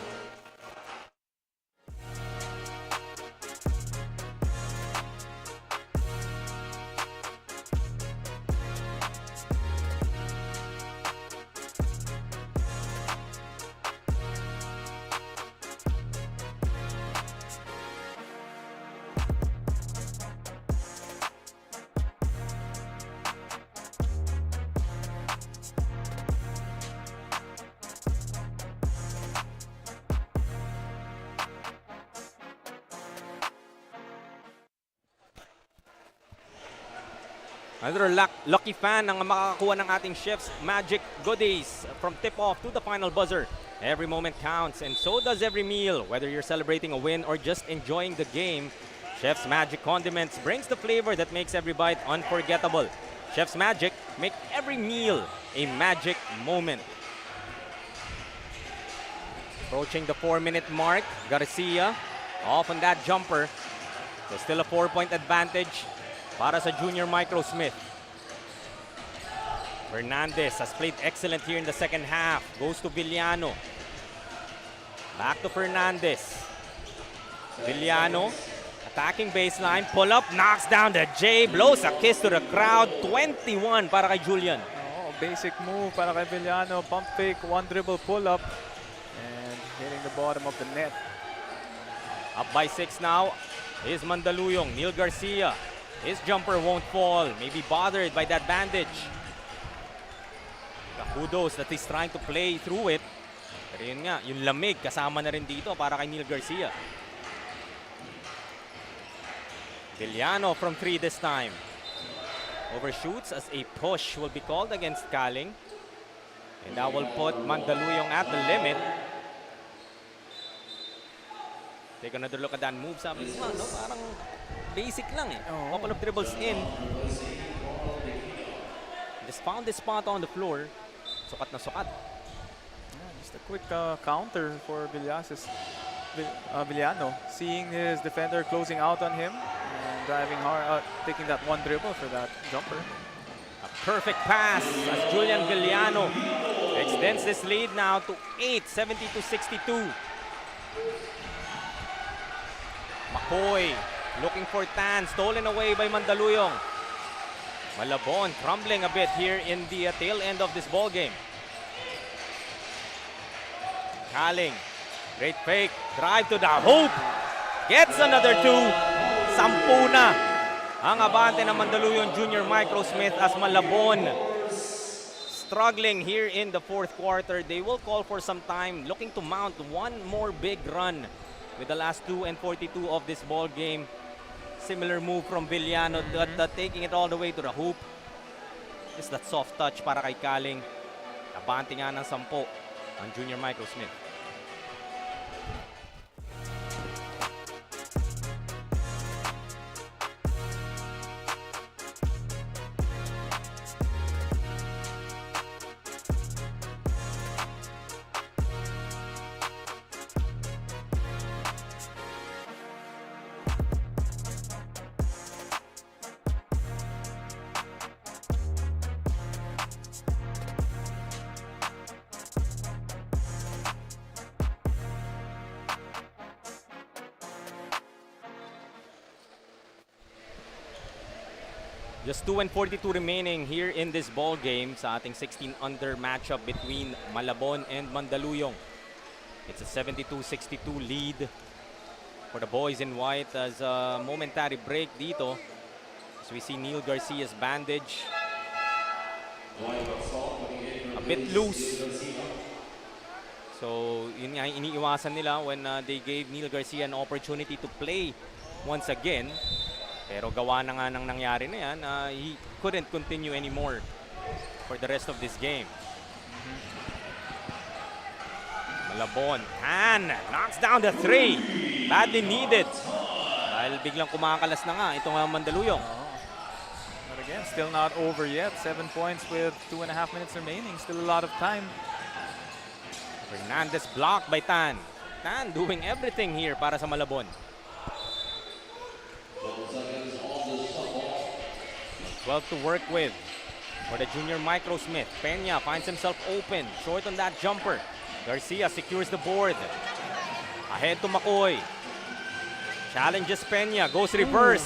S3: Another lucky fan ang makakakuha ng ating Chef's Magic goodies from tip-off to the final buzzer. Every moment counts and so does every meal. Whether you're celebrating a win or just enjoying the game, Chef's Magic condiments brings the flavor that makes every bite unforgettable. Chef's Magic, make every meal a magic moment. Approaching the 4-minute mark, Garcia off on that jumper. So still a 4-point advantage para sa junior Microsmith. Fernandez has played excellent here in the second half. Goes to Villano. Back to Fernandez. Villano attacking baseline. Pull up, knocks down the J. Blows a kiss to the crowd. 21 para kay Julian.
S4: Oh, basic move para kay Villano. Pump fake, one dribble pull up. And hitting the bottom of the net.
S3: Up by 6 now is Mandaluyong. Neil Garcia. His jumper won't fall. Maybe bothered by that bandage. Kudos that he's trying to play through it. Pero yun nga, yung lamig kasama na rin dito para kay Neil Garcia. Villano from 3 this time. Overshoots as a push will be called against Kaling. And that will put Mandaluyong at the limit. Take another look at that move. Sabi ko, no? Parang basic lang eh. Couple of dribbles in. Just found this spot on the floor. Sukat na sukat.
S4: Yeah, just a quick counter for Villano. Seeing his defender closing out on him and driving hard, taking that one dribble for that jumper.
S3: A perfect pass as Julian Villano extends this lead now to 8, 70-62. McCoy looking for Tan, stolen away by Mandaluyong. Malabon crumbling a bit here in the tail end of this ball game. Kaling, great fake, drive to the hoop, gets another 2. 10 na ang abante ng Mandaluyong Junior Microsmith as Malabon struggling here in the fourth quarter. They will call for some time, looking to mount one more big run with the last 2 and 42 of this ball game. Similar move from Villano, taking it all the way to the hoop. Just that soft touch para kay Kaling. Abante nga ng 10 ang Junior Microsmith. Just 2 and 42 remaining here in this ball game sa ating 16-under matchup between Malabon and Mandaluyong. It's a 72-62 lead for the boys in white as a momentary break dito. As we see Neil Garcia's bandage A bit loose. So, yun nga iniiwasan nila when they gave Neil Garcia an opportunity to play once again. Pero gawa na nga ng nangyari na yan, he couldn't continue anymore for the rest of this game. Malabon, Tan knocks down the 3. Badly needed. Dahil biglang kumakalas na nga itong Mandaluyong.
S4: But again, still not over yet. 7 points with 2.5 minutes remaining. Still a lot of time.
S3: Fernandez blocked by Tan. Tan doing everything here para sa Malabon. 12 to work with for the junior Microsmith. Peña finds himself open. Short on that jumper. Garcia secures the board. Ahead to Makoy. Challenges Peña. Goes reverse.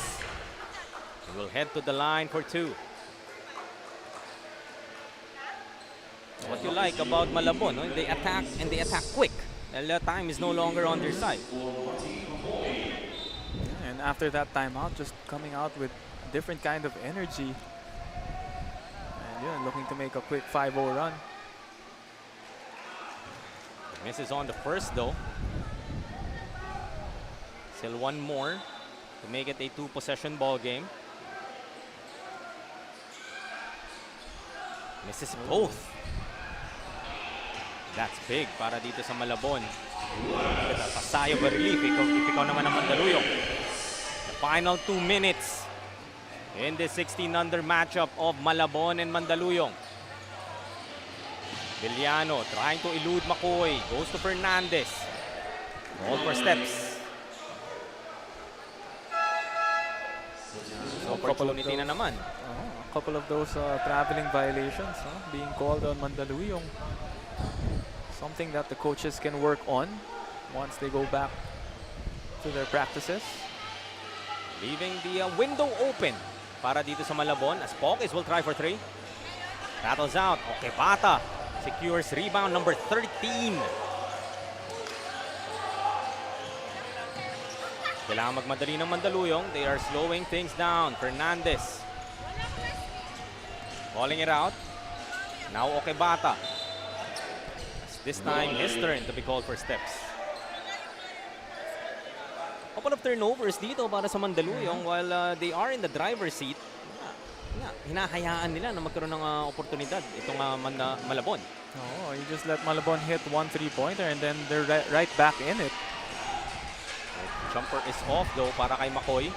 S3: He will head to the line for 2. What you like about Malabon, no? They attack and they attack quick. The time is no longer on their side.
S4: And after that timeout, just coming out with different kind of energy. And yeah, looking to make a quick 5-0 run.
S3: Misses on the first though. Still one more to make it a 2-possession ball game. Misses both. That's big para dito sa Malabon. A sigh of relief if ikaw naman ang Mandaluyong. The final 2 minutes in this 16-under matchup of Malabon and Mandaluyong. Villano trying to elude Makoy. Goes to Fernandez. All for steps. So opportunity na naman.
S4: A couple of those traveling violations being called on Mandaluyong. Something that the coaches can work on once they go back to their practices.
S3: Leaving the window open para dito sa Malabon as Pokis will try for 3. Rattles out. Okay, Bata secures rebound number 13. Kailangan magmadali ng Mandaluyong. They are slowing things down. Fernandez calling it out. Now okay, Bata. This time, his turn to be called for steps. Couple of turnovers dito para sa Mandaluyong while they are in the driver's seat. Hinahayaan nila na magkaroon ng oportunidad itong Malabon.
S4: Oh, you just let Malabon hit 1 3-pointer and then they're right back in it.
S3: Jumper is off though para kay Makoy.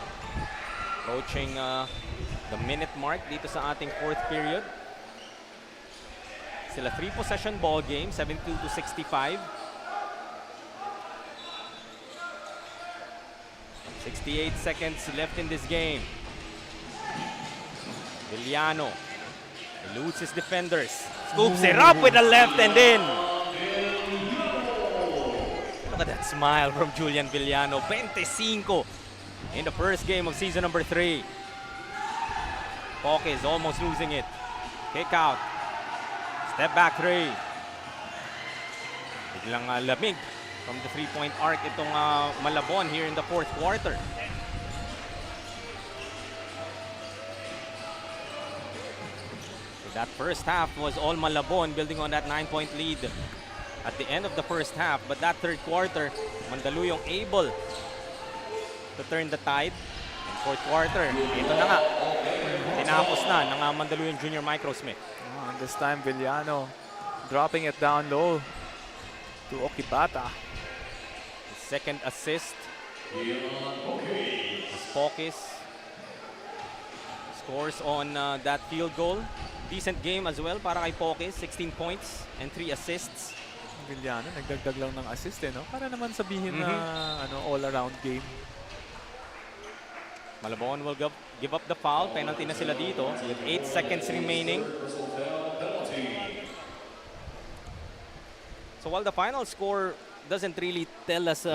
S3: Approaching the minute mark dito sa ating 4th period. Still a 3-possession ball game, 72 to 65. 68 seconds left in this game. Villano eludes his defenders. Scoops it up with a left and in. Look at that smile from Julian Villano. 25 in the first game of season number 3. Poke is almost losing it. Kick out. Step back 3. Biglang lamig from the 3-point arc itong Malabon here in the 4th quarter. So that first half was all Malabon building on that 9-point lead at the end of the first half. But that 3rd quarter, Mandaluyong able to turn the tide. And 4th quarter, ito na nga. Tinapos na ng Mandaluyong Junior Microsmith.
S4: And this time, Villano dropping it down low to Okibata.
S3: His second assist. As Pokis scores on that field goal. Decent game as well para kay Pokis. 16 points and 3 assists.
S4: Villano, nagdagdag lang ng assist no? Para naman sabihin na all-around game.
S3: Malabon will give up the foul. Penalty na sila dito with 8 seconds remaining. So while the final score doesn't really tell us,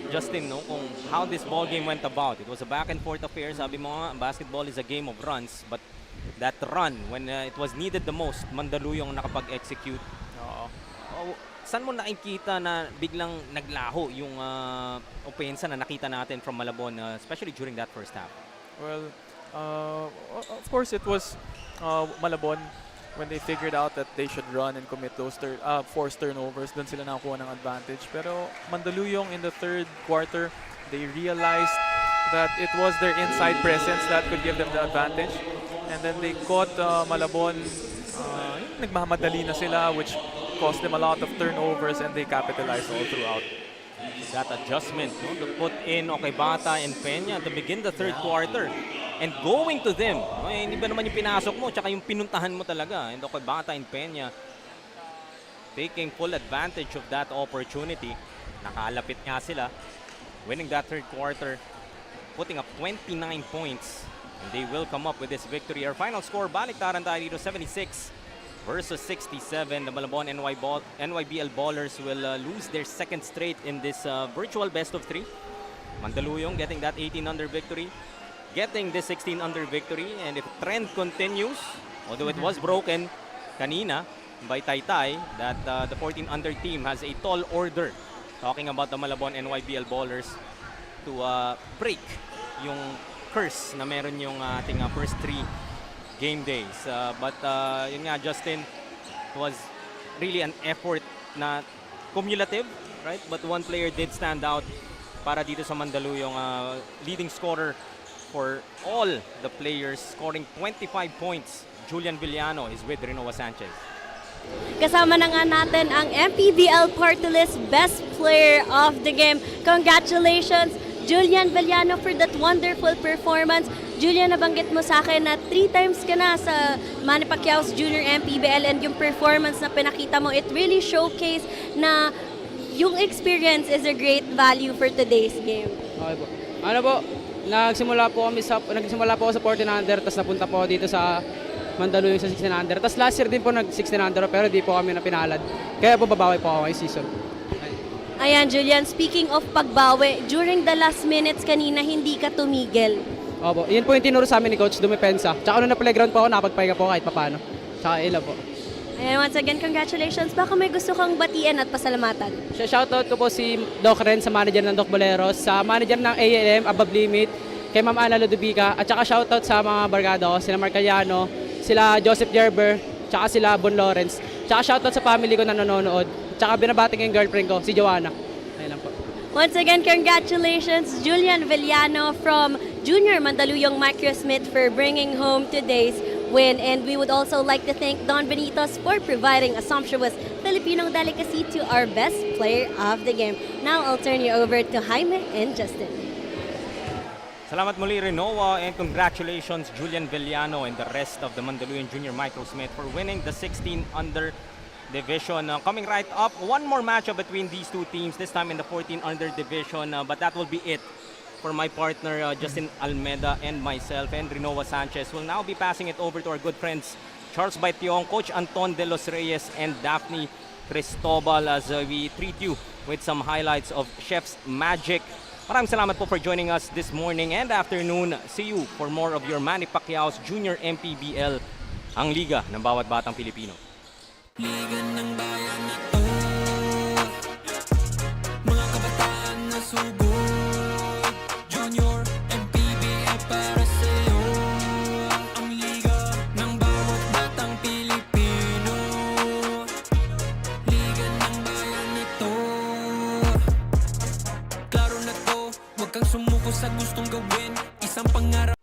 S3: Justin, no, kung how this ball game went about. It was a back and forth affair. Sabi mo nga, basketball is a game of runs. But that run, when it was needed the most, Mandaluyong nakapag-execute. Saan mo nakikita na biglang naglaho yung opensa na nakita natin from Malabon, especially during that first half?
S4: Well, of course it was Malabon when they figured out that they should run and commit those forced turnovers, doon sila nakakuha ng advantage. Pero Mandaluyong in the third quarter, they realized that it was their inside presence that could give them the advantage. And then they caught Malabon, nagmamadali na sila, which caused them a lot of turnovers, and they capitalized all throughout.
S3: That adjustment to put in Bata and Peña to begin the third quarter. And going to them, hindi ba naman yung pinasok mo, tsaka yung pinuntahan mo talaga. And Bata and Peña taking full advantage of that opportunity. Nakalapit nga sila, winning that third quarter, putting up 29 points. And they will come up with this victory. Our final score, baliktaran tayo dito, 76 versus 67. The Malabon NYBL Ballers will lose their second straight in this virtual best of 3. Mandaluyong getting that 18-under victory, getting this 16-under victory. And if trend continues, although it was broken kanina by Taytay, that the 14-under team has a tall order, talking about the Malabon NYBL Ballers, to break yung curse na meron yung ating first 3 game days. But yun nga, Justin, it was really an effort na cumulative, right? But one player did stand out para dito sa Mandaluyong, leading scorer for all the players, scoring 25 points. Julian Villano is with Rinoa Sanchez.
S6: Kasama na nga natin ang MPBL Party List Best Player of the Game. Congratulations, Julian Villano, for that wonderful performance. Julian, nabanggit mo sa akin na 3 times ka na sa Manny Pacquiao's Junior MPBL, and yung performance na pinakita mo, it really showcased na yung experience is a great value for today's game.
S8: Okay po. Ano po, nagsimula po ako sa 14-under, tapos napunta po dito sa Mandaluyong sa 16-under. Tapos last year din po nag-16-under, pero di po kami na pinalad. Kaya po babawi po ako ngayong season.
S6: Ayan, Julian, speaking of pagbawi, during the last minutes kanina, hindi ka tumigil.
S8: Opo, yun po yung tinuro sa amin ni Coach, dumepensa. Tsaka nung na playground po ako, napagpahinga po kahit papano. Tsaka ilan po.
S6: Ayan, once again, congratulations. Baka may gusto kang batiin at pasalamatan.
S8: Shoutout ko po si Doc Ren, sa manager ng Doc Boleros, sa manager ng ALM, Above Limit, kay Ma'am Ana Ludovica, at saka shoutout sa mga barkada ko, sila Marcaliano, sila Joseph Gerber, tsaka sila Bon Lawrence. Tsaka shoutout sa family ko na nanonood. Tsaka binabati ko yung girlfriend ko, si Joanna. Ayun lang po.
S6: Once again, congratulations, Julian Villano from Junior Mandaluyong Microsmith, for bringing home today's win. And we would also like to thank Don Benitos for providing a sumptuous Filipino delicacy to our best player of the game. Now, I'll turn you over to Jaime and Justin.
S3: Salamat muli, Rinoa, and congratulations, Julian Villano and the rest of the Mandaluyong Junior Microsmith, for winning the 16-under division. Coming right up, one more matchup between these two teams, this time in the 14-under division, but that will be it for my partner, Justin Almeda, and myself, and Rinoa Sanchez. We'll now be passing it over to our good friends, Charles Baitiong, Coach Anton De Los Reyes, and Daphne Cristobal, as we treat you with some highlights of Chef's Magic. Maraming salamat po for joining us this morning and afternoon. See you for more of your Manny Pacquiao's Junior MPBL, ang liga ng bawat batang Pilipino.
S1: Liga ng bayan na to, mga kabataan na sugod, Junior MPBL para sa'yo, ang liga ng bawat batang Pilipino, liga ng bayan na to. Klaro na to, huwag kang sumuko sa gustong gawin, isang pangarap.